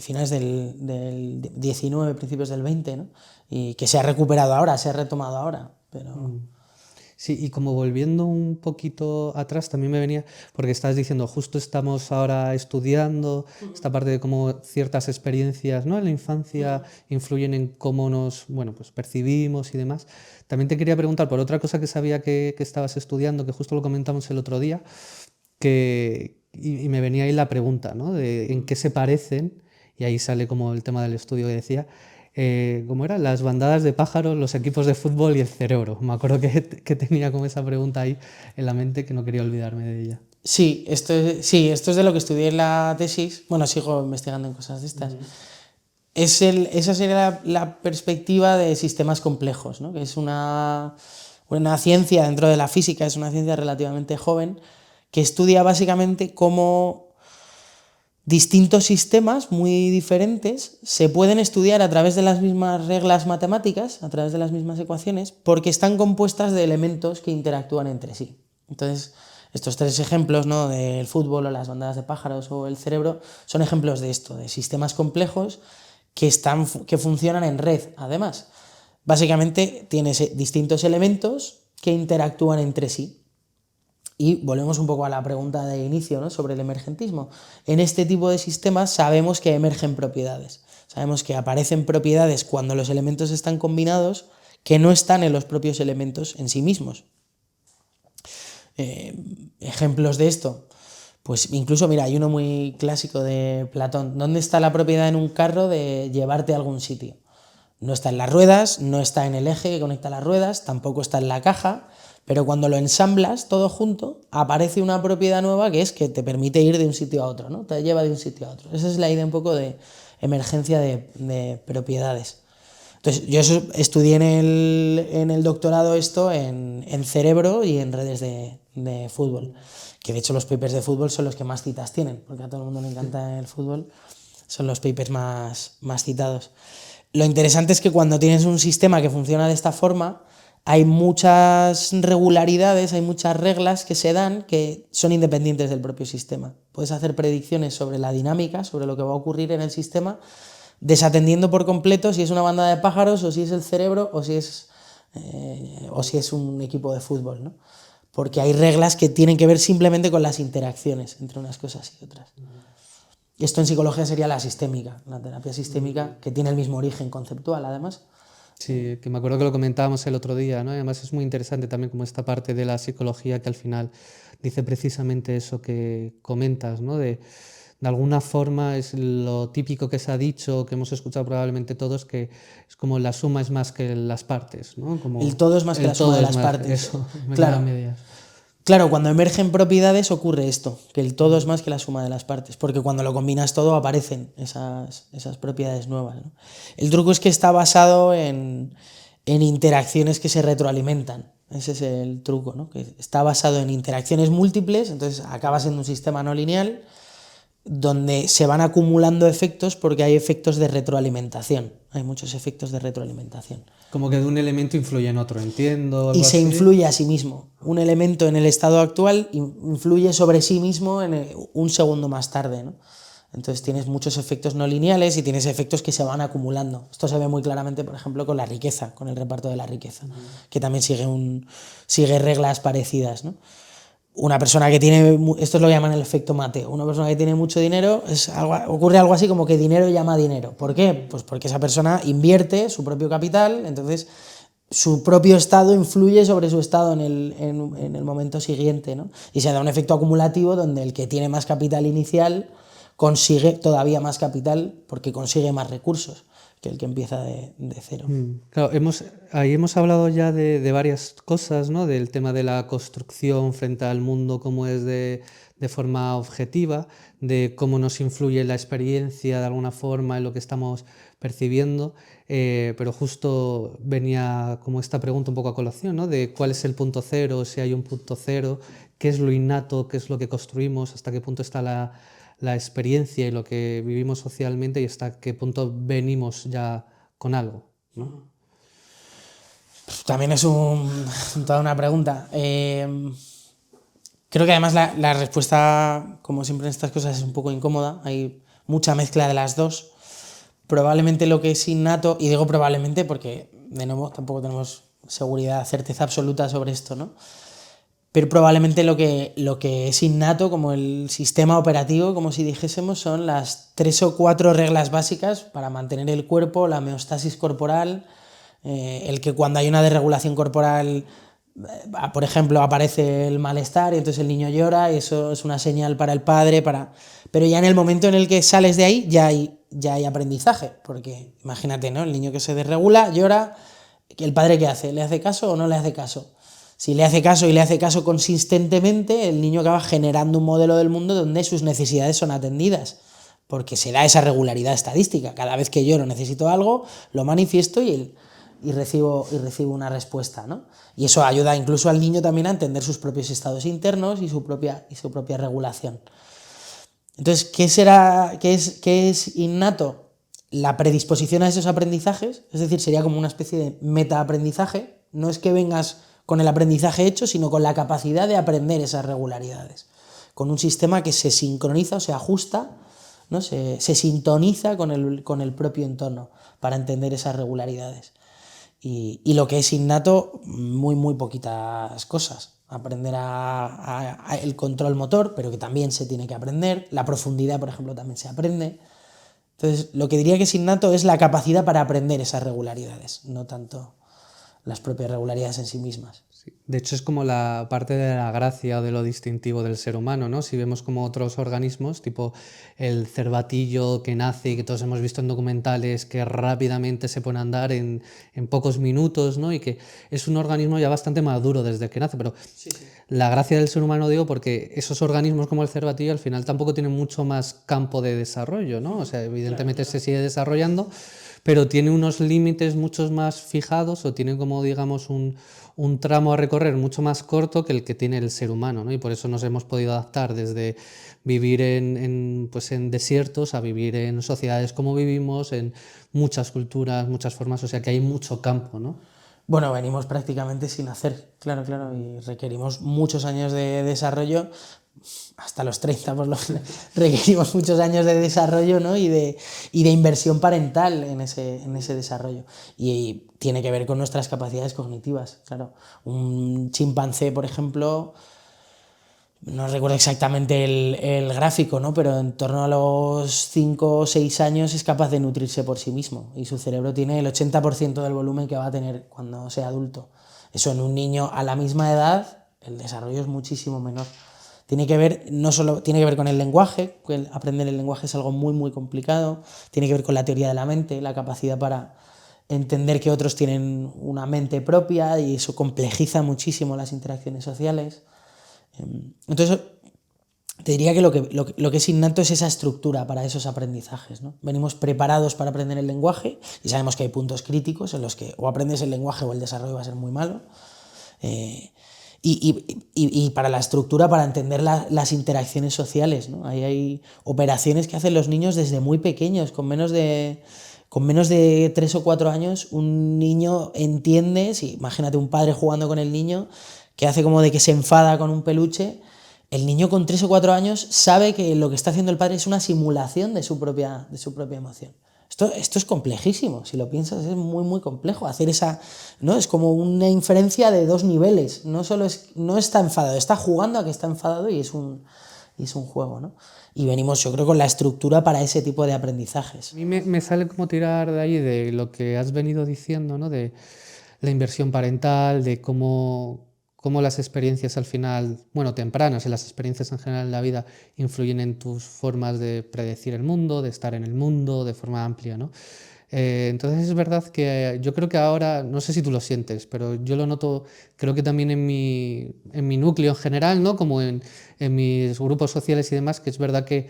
finales del 19, principios del 20, ¿no? Y que se ha recuperado ahora, se ha retomado ahora. Pero... Sí, y como volviendo un poquito atrás, también me venía, porque estabas diciendo, justo estamos ahora estudiando esta parte de cómo ciertas experiencias, ¿no?, en la infancia influyen en cómo nos, bueno, pues percibimos y demás. También te quería preguntar por otra cosa que sabía que estabas estudiando, que justo lo comentamos el otro día, y me venía ahí la pregunta, ¿no?, de en qué se parecen, y ahí sale como el tema del estudio que decía, ¿cómo era? Las bandadas de pájaros, los equipos de fútbol y el cerebro. Me acuerdo que tenía como esa pregunta ahí en la mente que no quería olvidarme de ella. Sí, esto es de lo que estudié en la tesis. Bueno, sigo investigando en cosas de estas. Esa sería la perspectiva de sistemas complejos, ¿no? Que es una ciencia dentro de la física, es una ciencia relativamente joven, que estudia básicamente cómo distintos sistemas muy diferentes se pueden estudiar a través de las mismas reglas matemáticas, a través de las mismas ecuaciones, porque están compuestas de elementos que interactúan entre sí. Entonces, estos tres ejemplos, ¿no?, del fútbol o las bandadas de pájaros o el cerebro, son ejemplos de esto, de sistemas complejos que funcionan en red, además. Básicamente tienes distintos elementos que interactúan entre sí. Y volvemos un poco a la pregunta de inicio, ¿no?, sobre el emergentismo. En este tipo de sistemas sabemos que emergen propiedades. Sabemos que aparecen propiedades cuando los elementos están combinados que no están en los propios elementos en sí mismos. Ejemplos de esto, pues incluso, mira, hay uno muy clásico de Platón. ¿Dónde está la propiedad en un carro de llevarte a algún sitio? No está en las ruedas, no está en el eje que conecta las ruedas, tampoco está en la caja, pero cuando lo ensamblas todo junto, aparece una propiedad nueva que es que te permite ir de un sitio a otro, ¿no? Te lleva de un sitio a otro. Esa es la idea un poco de emergencia de propiedades. Entonces, yo estudié en el doctorado esto en cerebro y en redes de fútbol, que de hecho los papers de fútbol son los que más citas tienen, porque a todo el mundo le encanta el fútbol, son los papers más citados. Lo interesante es que cuando tienes un sistema que funciona de esta forma, hay muchas regularidades, hay muchas reglas que se dan que son independientes del propio sistema. Puedes hacer predicciones sobre la dinámica, sobre lo que va a ocurrir en el sistema, desatendiendo por completo si es una banda de pájaros o si es el cerebro o si es un equipo de fútbol, ¿no? Porque hay reglas que tienen que ver simplemente con las interacciones entre unas cosas y otras. Esto en psicología sería la sistémica, la terapia sistémica, que tiene el mismo origen conceptual, además. Sí, que me acuerdo que lo comentábamos el otro día, ¿no? Y además es muy interesante también como esta parte de la psicología que al final dice precisamente eso que comentas, ¿no? De alguna forma es lo típico que se ha dicho, que hemos escuchado probablemente todos, que es como la suma es más que las partes, ¿no? Como el todo es más que la suma de las partes. Eso, claro. Claro, cuando emergen propiedades ocurre esto, que el todo es más que la suma de las partes, porque cuando lo combinas todo aparecen esas propiedades nuevas, ¿no? El truco es que está basado en interacciones que se retroalimentan. Ese es el truco, ¿no? Que está basado en interacciones múltiples, entonces acaba siendo un sistema no lineal donde se van acumulando efectos porque hay efectos de retroalimentación. Hay muchos efectos de retroalimentación. Como que de un elemento influye en otro, entiendo. Y se influye a sí mismo. Un elemento en el estado actual influye sobre sí mismo un segundo más tarde, ¿no? Entonces tienes muchos efectos no lineales y tienes efectos que se van acumulando. Esto se ve muy claramente, por ejemplo, con la riqueza, con el reparto de la riqueza, que también sigue reglas parecidas, ¿no? Una persona que tiene, esto lo llaman el efecto Mateo, una persona que tiene mucho dinero, ocurre algo así como que dinero llama dinero. ¿Por qué? Pues porque esa persona invierte su propio capital, entonces su propio estado influye sobre su estado en el momento siguiente, ¿no? Y se da un efecto acumulativo donde el que tiene más capital inicial consigue todavía más capital porque consigue más recursos que el que empieza de cero. Claro, ahí hemos hablado ya de varias cosas, ¿no? Del tema de la construcción frente al mundo, cómo es de forma objetiva, de cómo nos influye la experiencia de alguna forma en lo que estamos percibiendo, pero justo venía como esta pregunta un poco a colación, ¿no? De cuál es el punto cero, si hay un punto cero, qué es lo innato, qué es lo que construimos, hasta qué punto está la experiencia y lo que vivimos socialmente y hasta qué punto venimos ya con algo, ¿no? También es toda una pregunta. Creo que además la respuesta, como siempre en estas cosas, es un poco incómoda. Hay mucha mezcla de las dos. Probablemente lo que es innato, y digo probablemente porque, de nuevo, tampoco tenemos seguridad, certeza absoluta sobre esto, ¿no? Pero probablemente lo que es innato, como el sistema operativo, como si dijésemos, son las 3 o 4 reglas básicas para mantener el cuerpo, la homeostasis corporal, el que cuando hay una desregulación corporal, por ejemplo, aparece el malestar y entonces el niño llora y eso es una señal para el padre, pero ya en el momento en el que sales de ahí ya hay aprendizaje, porque imagínate, ¿no? El niño que se desregula, llora, ¿el padre qué hace? ¿Le hace caso o no le hace caso? Si le hace caso y le hace caso consistentemente, el niño acaba generando un modelo del mundo donde sus necesidades son atendidas, porque se da esa regularidad estadística. Cada vez que lloro necesito algo, lo manifiesto y recibo una respuesta, ¿no? Y eso ayuda incluso al niño también a entender sus propios estados internos y su propia regulación. Entonces, ¿qué es innato? La predisposición a esos aprendizajes, es decir, sería como una especie de metaaprendizaje. No es que vengas con el aprendizaje hecho, sino con la capacidad de aprender esas regularidades, con un sistema que se sincroniza o se ajusta, ¿no? se sintoniza con el propio entorno para entender esas regularidades. Y lo que es innato, muy poquitas cosas. Aprender el control motor, pero que también se tiene que aprender. La profundidad, por ejemplo, también se aprende. Entonces, lo que diría que es innato es la capacidad para aprender esas regularidades, no tanto las propias regularidades en sí mismas. Sí. De hecho, es como la parte de la gracia o de lo distintivo del ser humano, ¿no? Si vemos como otros organismos, tipo el cervatillo que nace y que todos hemos visto en documentales, que rápidamente se pone a andar en pocos minutos, ¿no? Y que es un organismo ya bastante maduro desde que nace, pero sí. La gracia del ser humano, digo, porque esos organismos como el cervatillo al final tampoco tienen mucho más campo de desarrollo, ¿no? O sea, evidentemente se sigue desarrollando, pero tiene unos límites muchos más fijados o tiene como, digamos, un tramo a recorrer mucho más corto que el que tiene el ser humano, ¿no? Y por eso nos hemos podido adaptar desde vivir pues en desiertos a vivir en sociedades como vivimos, en muchas culturas, muchas formas, o sea que hay mucho campo, ¿no? Bueno, venimos prácticamente sin hacer, claro, y requerimos muchos años de desarrollo, hasta los 30 por lo menos, requerimos muchos años de desarrollo, ¿no? y de inversión parental en ese desarrollo. Y tiene que ver con nuestras capacidades cognitivas, claro. Un chimpancé, por ejemplo, no recuerdo exactamente el gráfico, ¿no? Pero en torno a los 5 o 6 años es capaz de nutrirse por sí mismo y su cerebro tiene el 80% del volumen que va a tener cuando sea adulto. Eso en un niño a la misma edad, el desarrollo es muchísimo menor. Tiene que ver, no solo tiene que ver con el lenguaje, que aprender el lenguaje es algo muy complicado, tiene que ver con la teoría de la mente, la capacidad para entender que otros tienen una mente propia y eso complejiza muchísimo las interacciones sociales. Entonces, te diría que lo que es innato es esa estructura para esos aprendizajes, ¿no? Venimos preparados para aprender el lenguaje y sabemos que hay puntos críticos en los que o aprendes el lenguaje o el desarrollo va a ser muy malo. Y para la estructura, para entender las interacciones sociales, ¿no? Hay operaciones que hacen los niños desde muy pequeños, con menos de 3 o 4 años, un niño entiende, imagínate un padre jugando con el niño, que hace como de que se enfada con un peluche. El niño con 3 o 4 años sabe que lo que está haciendo el padre es una simulación de su propia emoción. Esto es complejísimo, si lo piensas es muy complejo. Hacer esa, ¿no? Es como una inferencia de 2 niveles. No está enfadado, está jugando a que está enfadado y es un juego, ¿no? Y venimos, yo creo, con la estructura para ese tipo de aprendizajes. A mí me sale como tirar de ahí de lo que has venido diciendo, ¿no? De la inversión parental, de cómo las experiencias al final, bueno, tempranas y las experiencias en general en la vida influyen en tus formas de predecir el mundo, de estar en el mundo de forma amplia, ¿no? Entonces es verdad que yo creo que ahora, no sé si tú lo sientes, pero yo lo noto, creo que también en mi núcleo en general, ¿no? Como en mis grupos sociales y demás, que es verdad que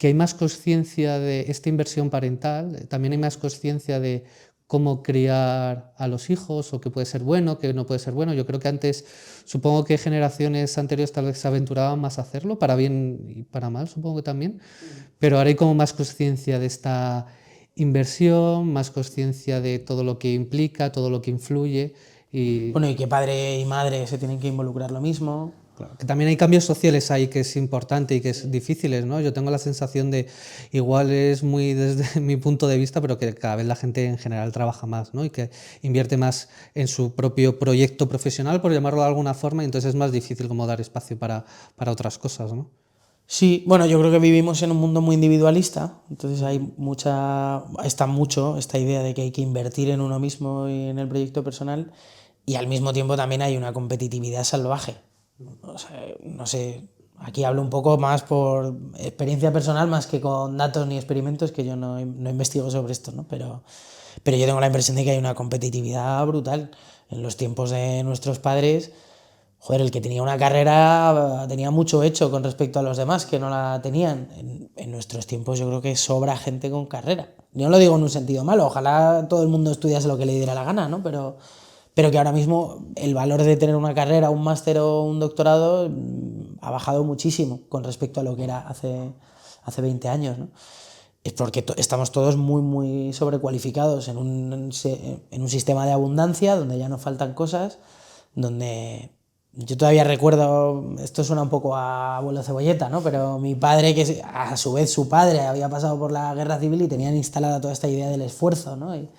hay más conciencia de esta inversión parental, también hay más conciencia de cómo criar a los hijos, o qué puede ser bueno, qué no puede ser bueno. Yo creo que antes, supongo que generaciones anteriores tal vez se aventuraban más a hacerlo, para bien y para mal, supongo que también, pero ahora hay como más conciencia de esta inversión, más conciencia de todo lo que implica, todo lo que influye y Bueno, y que padre y madre se tienen que involucrar lo mismo. claro, que también hay cambios sociales ahí que es importante y que es difíciles, ¿no? Yo tengo la sensación de, igual es muy desde mi punto de vista, pero que cada vez la gente en general trabaja más, ¿no? Y que invierte más en su propio proyecto profesional, por llamarlo de alguna forma, y entonces es más difícil como dar espacio para otras cosas, ¿no? Sí, bueno, yo creo que vivimos en un mundo muy individualista, entonces está mucho esta idea de que hay que invertir en uno mismo y en el proyecto personal, y al mismo tiempo también hay una competitividad salvaje. O sea, no sé, aquí hablo un poco más por experiencia personal más que con datos ni experimentos, que yo no investigo sobre esto, ¿no? Pero yo tengo la impresión de que hay una competitividad brutal. En los tiempos de nuestros padres, joder, el que tenía una carrera tenía mucho hecho con respecto a los demás que no la tenían. En nuestros tiempos yo creo que sobra gente con carrera. Yo no lo digo en un sentido malo, ojalá todo el mundo estudiase lo que le diera la gana, ¿no? Pero que ahora mismo el valor de tener una carrera, un máster o un doctorado ha bajado muchísimo con respecto a lo que era hace 20 años, ¿no? Es porque estamos todos muy, muy sobrecualificados en un sistema de abundancia donde ya no faltan cosas, donde yo todavía recuerdo, esto suena un poco a abuelo cebolleta, ¿no? Pero mi padre, que a su vez su padre había pasado por la guerra civil y tenían instalada toda esta idea del esfuerzo, ¿no? Y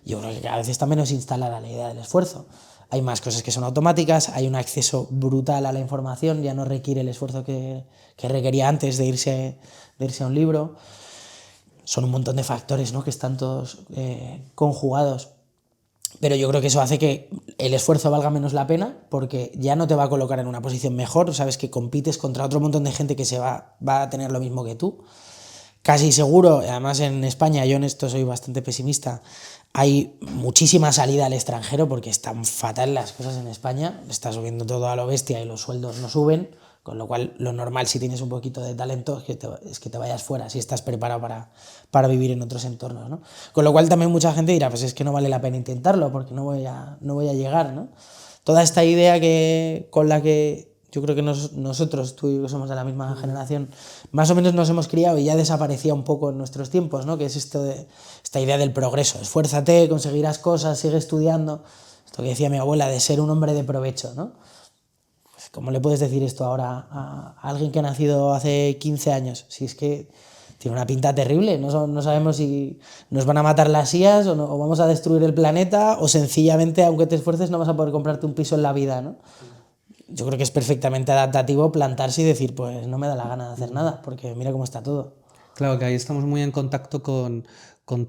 yo creo que cada vez está menos instalada la idea del esfuerzo. Hay más cosas que son automáticas, hay un acceso brutal a la información, ya no requiere el esfuerzo que requería antes de irse a un libro. Son un montón de factores, ¿no? Que están todos conjugados. Pero yo creo que eso hace que el esfuerzo valga menos la pena, porque ya no te va a colocar en una posición mejor, sabes que compites contra otro montón de gente que va a tener lo mismo que tú. Casi seguro, además en España, yo en esto soy bastante pesimista, hay muchísima salida al extranjero porque están fatal las cosas en España, está subiendo todo a lo bestia y los sueldos no suben, con lo cual lo normal, si tienes un poquito de talento, es que te vayas fuera, si estás preparado para vivir en otros entornos, ¿no? Con lo cual también mucha gente dirá, pues es que no vale la pena intentarlo porque no voy a llegar, ¿no? Toda esta idea con la que yo creo que nosotros, tú y yo que somos de la misma generación, más o menos nos hemos criado y ya desaparecía un poco en nuestros tiempos, ¿no? Que es esta idea del progreso, esfuérzate, conseguirás cosas, sigue estudiando, esto que decía mi abuela, de ser un hombre de provecho, ¿no? ¿Cómo le puedes decir esto ahora a alguien que ha nacido hace 15 años? Si es que tiene una pinta terrible, no sabemos si nos van a matar las IAs o vamos a destruir el planeta, o sencillamente, aunque te esfuerces, no vas a poder comprarte un piso en la vida, ¿no? Yo creo que es perfectamente adaptativo plantarse y decir, pues no me da la gana de hacer nada, porque mira cómo está todo. Claro que ahí estamos muy en contacto con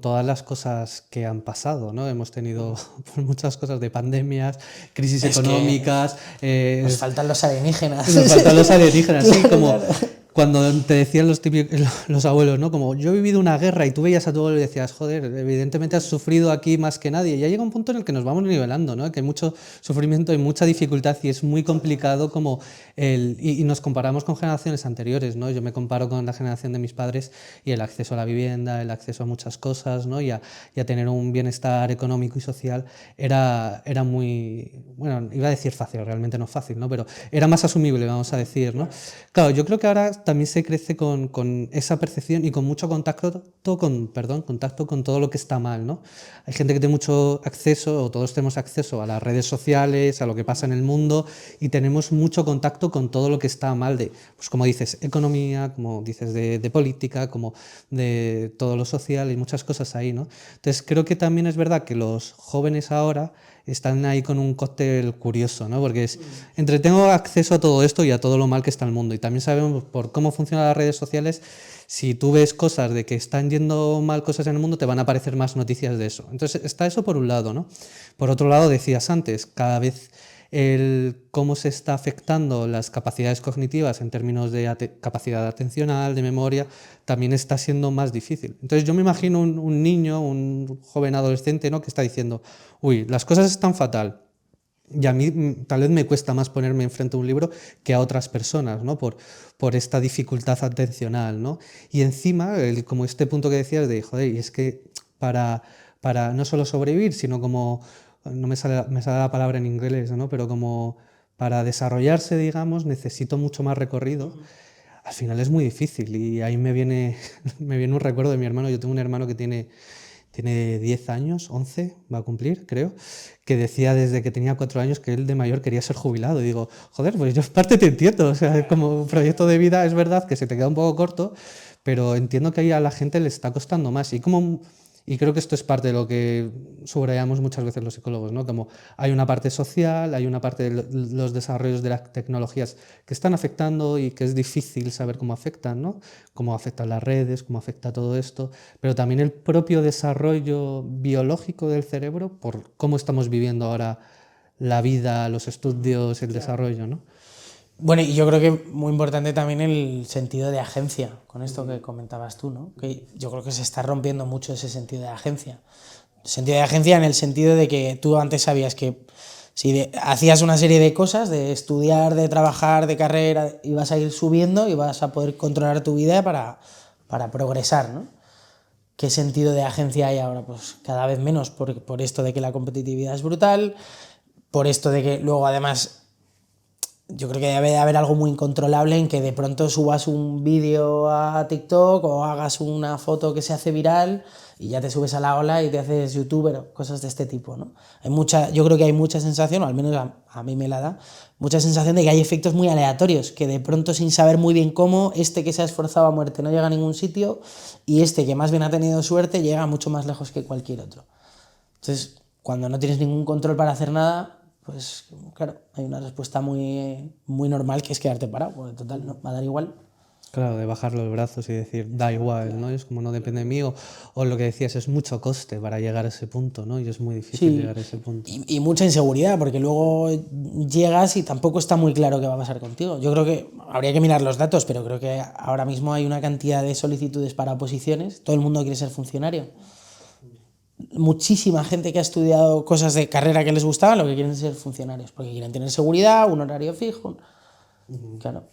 todas las cosas que han pasado, ¿no? Hemos tenido pues, muchas cosas de pandemias, crisis Es que económicas, nos faltan los alienígenas. nos faltan los alienígenas, sí, Claro, como claro. cuando te decían los abuelos, ¿no? Como yo he vivido una guerra y tú veías a tu abuelo y decías, joder, evidentemente has sufrido aquí más que nadie. Y ya llega un punto en el que nos vamos nivelando, ¿no? Que hay mucho sufrimiento, hay mucha dificultad y es muy complicado como y nos comparamos con generaciones anteriores, ¿no? Yo me comparo con la generación de mis padres y el acceso a la vivienda, el acceso a muchas cosas, ¿no? Y a tener un bienestar económico y social era muy, bueno, iba a decir fácil, realmente no es fácil, ¿no? Pero era más asumible, vamos a decir, ¿no? Claro, yo creo que ahora también se crece con esa percepción y con mucho contacto con todo lo que está mal, ¿no? Hay gente que tiene mucho acceso, o todos tenemos acceso a las redes sociales, a lo que pasa en el mundo, y tenemos mucho contacto con todo lo que está mal de, pues como dices, economía, como dices, de política, como de todo lo social, y muchas cosas ahí, ¿no? Entonces creo que también es verdad que los jóvenes ahora están ahí con un cóctel curioso, ¿no? Porque tengo acceso a todo esto y a todo lo mal que está el mundo. Y también sabemos por cómo funcionan las redes sociales, si tú ves cosas de que están yendo mal cosas en el mundo, te van a aparecer más noticias de eso. Entonces está eso por un lado, ¿no? Por otro lado, decías antes, cada vez cómo se está afectando las capacidades cognitivas en términos de capacidad atencional, de memoria, también está siendo más difícil. Entonces yo me imagino un niño, un joven adolescente, ¿no? Que está diciendo, uy, las cosas están fatal. Y a mí tal vez me cuesta más ponerme enfrente a un libro que a otras personas, ¿no? Por esta dificultad atencional, ¿no? Y encima, como este punto que decías de, joder, y es que para no solo sobrevivir, sino como, no me sale la palabra en inglés, ¿no? Pero como para desarrollarse, digamos, necesito mucho más recorrido. Al final es muy difícil y ahí me viene un recuerdo de mi hermano. Yo tengo un hermano que tiene 10 años, 11 va a cumplir, creo, que decía desde que tenía 4 años que él de mayor quería ser jubilado. Y digo, joder, pues yo en parte te entiendo, o sea, como proyecto de vida es verdad que se te queda un poco corto, pero entiendo que ahí a la gente le está costando más. Y creo que esto es parte de lo que subrayamos muchas veces los psicólogos, ¿no? Como hay una parte social, hay una parte de los desarrollos de las tecnologías que están afectando y que es difícil saber cómo afectan, ¿no? Cómo afectan las redes, cómo afecta todo esto, pero también el propio desarrollo biológico del cerebro por cómo estamos viviendo ahora la vida, los estudios, el desarrollo, ¿no? Bueno, y yo creo que muy importante también el sentido de agencia, con esto que comentabas tú, ¿no? Que yo creo que se está rompiendo mucho ese sentido de agencia. Sentido de agencia en el sentido de que tú antes sabías que si hacías una serie de cosas, de estudiar, de trabajar, de carrera, ibas a ir subiendo y vas a poder controlar tu vida para progresar, ¿no? ¿Qué sentido de agencia hay ahora? Pues cada vez menos, por esto de que la competitividad es brutal, por esto de que luego además yo creo que debe de haber algo muy incontrolable en que de pronto subas un vídeo a TikTok o hagas una foto que se hace viral y ya te subes a la ola y te haces youtuber o cosas de este tipo, ¿no? Yo creo que hay mucha sensación, o al menos a mí me la da, mucha sensación de que hay efectos muy aleatorios, que de pronto sin saber muy bien cómo, este que se ha esforzado a muerte no llega a ningún sitio y este que más bien ha tenido suerte llega mucho más lejos que cualquier otro. Entonces, cuando no tienes ningún control para hacer nada, pues claro, hay una respuesta muy normal que es quedarte parado, porque total, no, va a dar igual. Claro, de bajar los brazos y decir, da igual, ¿no? Es como no depende de mí, o lo que decías, es mucho coste para llegar a ese punto, ¿no? Y es muy difícil llegar a ese punto. Y mucha inseguridad, porque luego llegas y tampoco está muy claro qué va a pasar contigo. Yo creo que habría que mirar los datos, pero creo que ahora mismo hay una cantidad de solicitudes para oposiciones, todo el mundo quiere ser funcionario. Muchísima gente que ha estudiado cosas de carrera que les gustaban, lo que quieren es ser funcionarios, porque quieren tener seguridad, un horario fijo. Claro.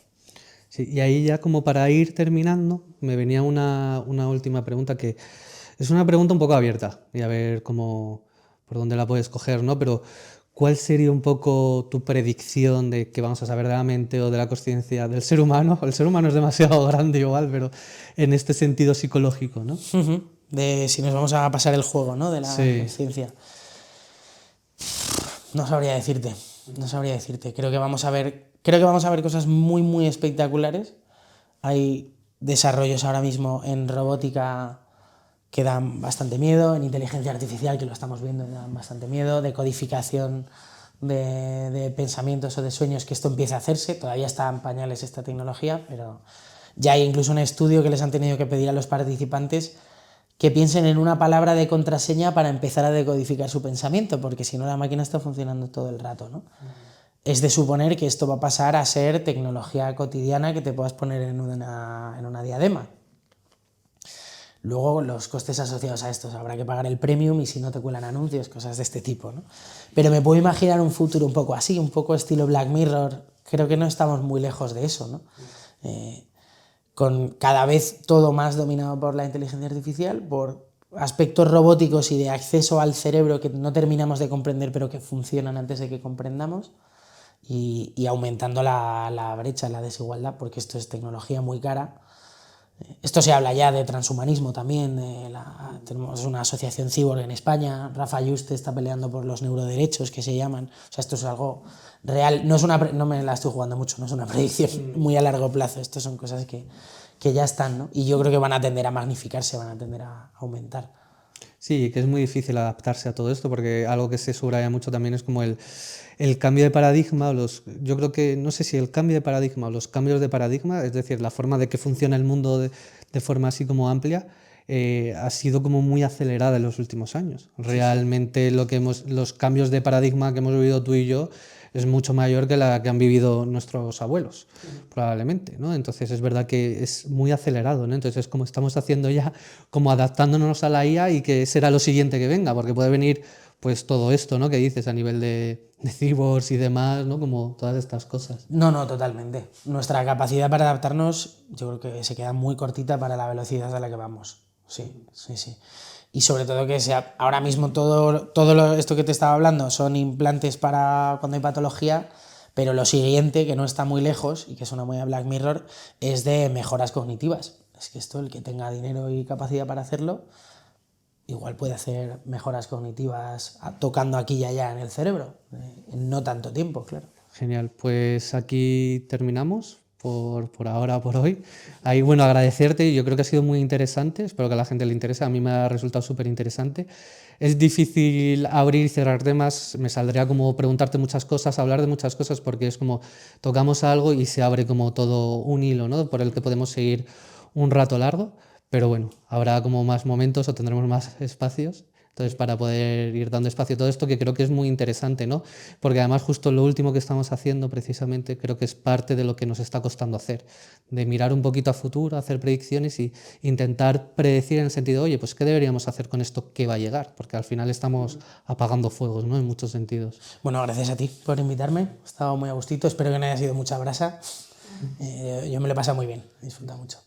Sí, y ahí ya como para ir terminando, me venía una última pregunta que es una pregunta un poco abierta y a ver por dónde la puedes coger, ¿no? Pero ¿cuál sería un poco tu predicción de qué vamos a saber de la mente o de la consciencia del ser humano? El ser humano es demasiado grande igual, pero en este sentido psicológico, ¿no? De si nos vamos a pasar el juego, ¿no? De la conciencia. No sabría decirte. Creo que vamos a ver cosas muy espectaculares. Hay desarrollos ahora mismo en robótica que dan bastante miedo, en inteligencia artificial, que lo estamos viendo, dan bastante miedo, de codificación de pensamientos o de sueños, que esto empieza a hacerse. Todavía está en pañales esta tecnología, pero ya hay incluso un estudio que les han tenido que pedir a los participantes que piensen en una palabra de contraseña para empezar a decodificar su pensamiento, porque si no la máquina está funcionando todo el rato, ¿no? Es de suponer que esto va a pasar a ser tecnología cotidiana que te puedas poner en una diadema. Luego los costes asociados a esto, habrá que pagar el premium y si no te cuelan anuncios, cosas de este tipo, ¿no? Pero me puedo imaginar un futuro un poco así, un poco estilo Black Mirror. Creo que no estamos muy lejos de eso, ¿no? Con cada vez todo más dominado por la inteligencia artificial, por aspectos robóticos y de acceso al cerebro que no terminamos de comprender pero que funcionan antes de que comprendamos, y aumentando la brecha, la desigualdad, porque esto es tecnología muy cara. Esto se habla ya de transhumanismo también, tenemos una asociación Cyborg en España, Rafa Yuste está peleando por los neuroderechos que se llaman, o sea, esto es algo real, no me la estoy jugando mucho, no es una predicción muy a largo plazo, esto son cosas que ya están, ¿no? Y yo creo que van a tender a magnificarse, van a tender a aumentar. Sí, que es muy difícil adaptarse a todo esto porque algo que se subraya mucho también es como el cambio de paradigma, yo creo que, no sé si el cambio de paradigma o los cambios de paradigma, es decir, la forma de que funciona el mundo de forma así como amplia, ha sido como muy acelerada en los últimos años. Realmente los cambios de paradigma que hemos vivido tú y yo es mucho mayor que la que han vivido nuestros abuelos, probablemente, ¿no? Entonces es verdad que es muy acelerado, ¿no? Entonces es como estamos haciendo ya, como adaptándonos a la IA y que será lo siguiente que venga, porque puede venir pues todo esto, ¿no? Que dices a nivel de cyborgs y demás, ¿no? Como todas estas cosas. No, no, totalmente. Nuestra capacidad para adaptarnos, yo creo que se queda muy cortita para la velocidad a la que vamos. Sí, sí, sí. Y sobre todo que ahora mismo todo esto que te estaba hablando son implantes para cuando hay patología, pero lo siguiente, que no está muy lejos y que suena muy a Black Mirror, es de mejoras cognitivas. Es que esto, el que tenga dinero y capacidad para hacerlo, igual puede hacer mejoras cognitivas tocando aquí y allá en el cerebro, en no tanto tiempo, claro. Genial, pues aquí terminamos por ahora, por hoy. Ahí, bueno, agradecerte, yo creo que ha sido muy interesante, espero que a la gente le interese, a mí me ha resultado súper interesante. Es difícil abrir y cerrar temas, me saldría como preguntarte muchas cosas, hablar de muchas cosas, porque es como tocamos algo y se abre como todo un hilo, ¿no? Por el que podemos seguir un rato largo, pero bueno, habrá como más momentos o tendremos más espacios. Entonces, para poder ir dando espacio a todo esto, que creo que es muy interesante, ¿no? Porque además justo lo último que estamos haciendo precisamente creo que es parte de lo que nos está costando hacer, de mirar un poquito a futuro, hacer predicciones y intentar predecir en el sentido, oye, pues ¿qué deberíamos hacer con esto que va a llegar? Porque al final estamos apagando fuegos, ¿no? En muchos sentidos. Bueno, gracias a ti por invitarme, he estado muy a gustito, espero que no haya sido mucha brasa. Yo me lo he pasado muy bien, he disfrutado mucho.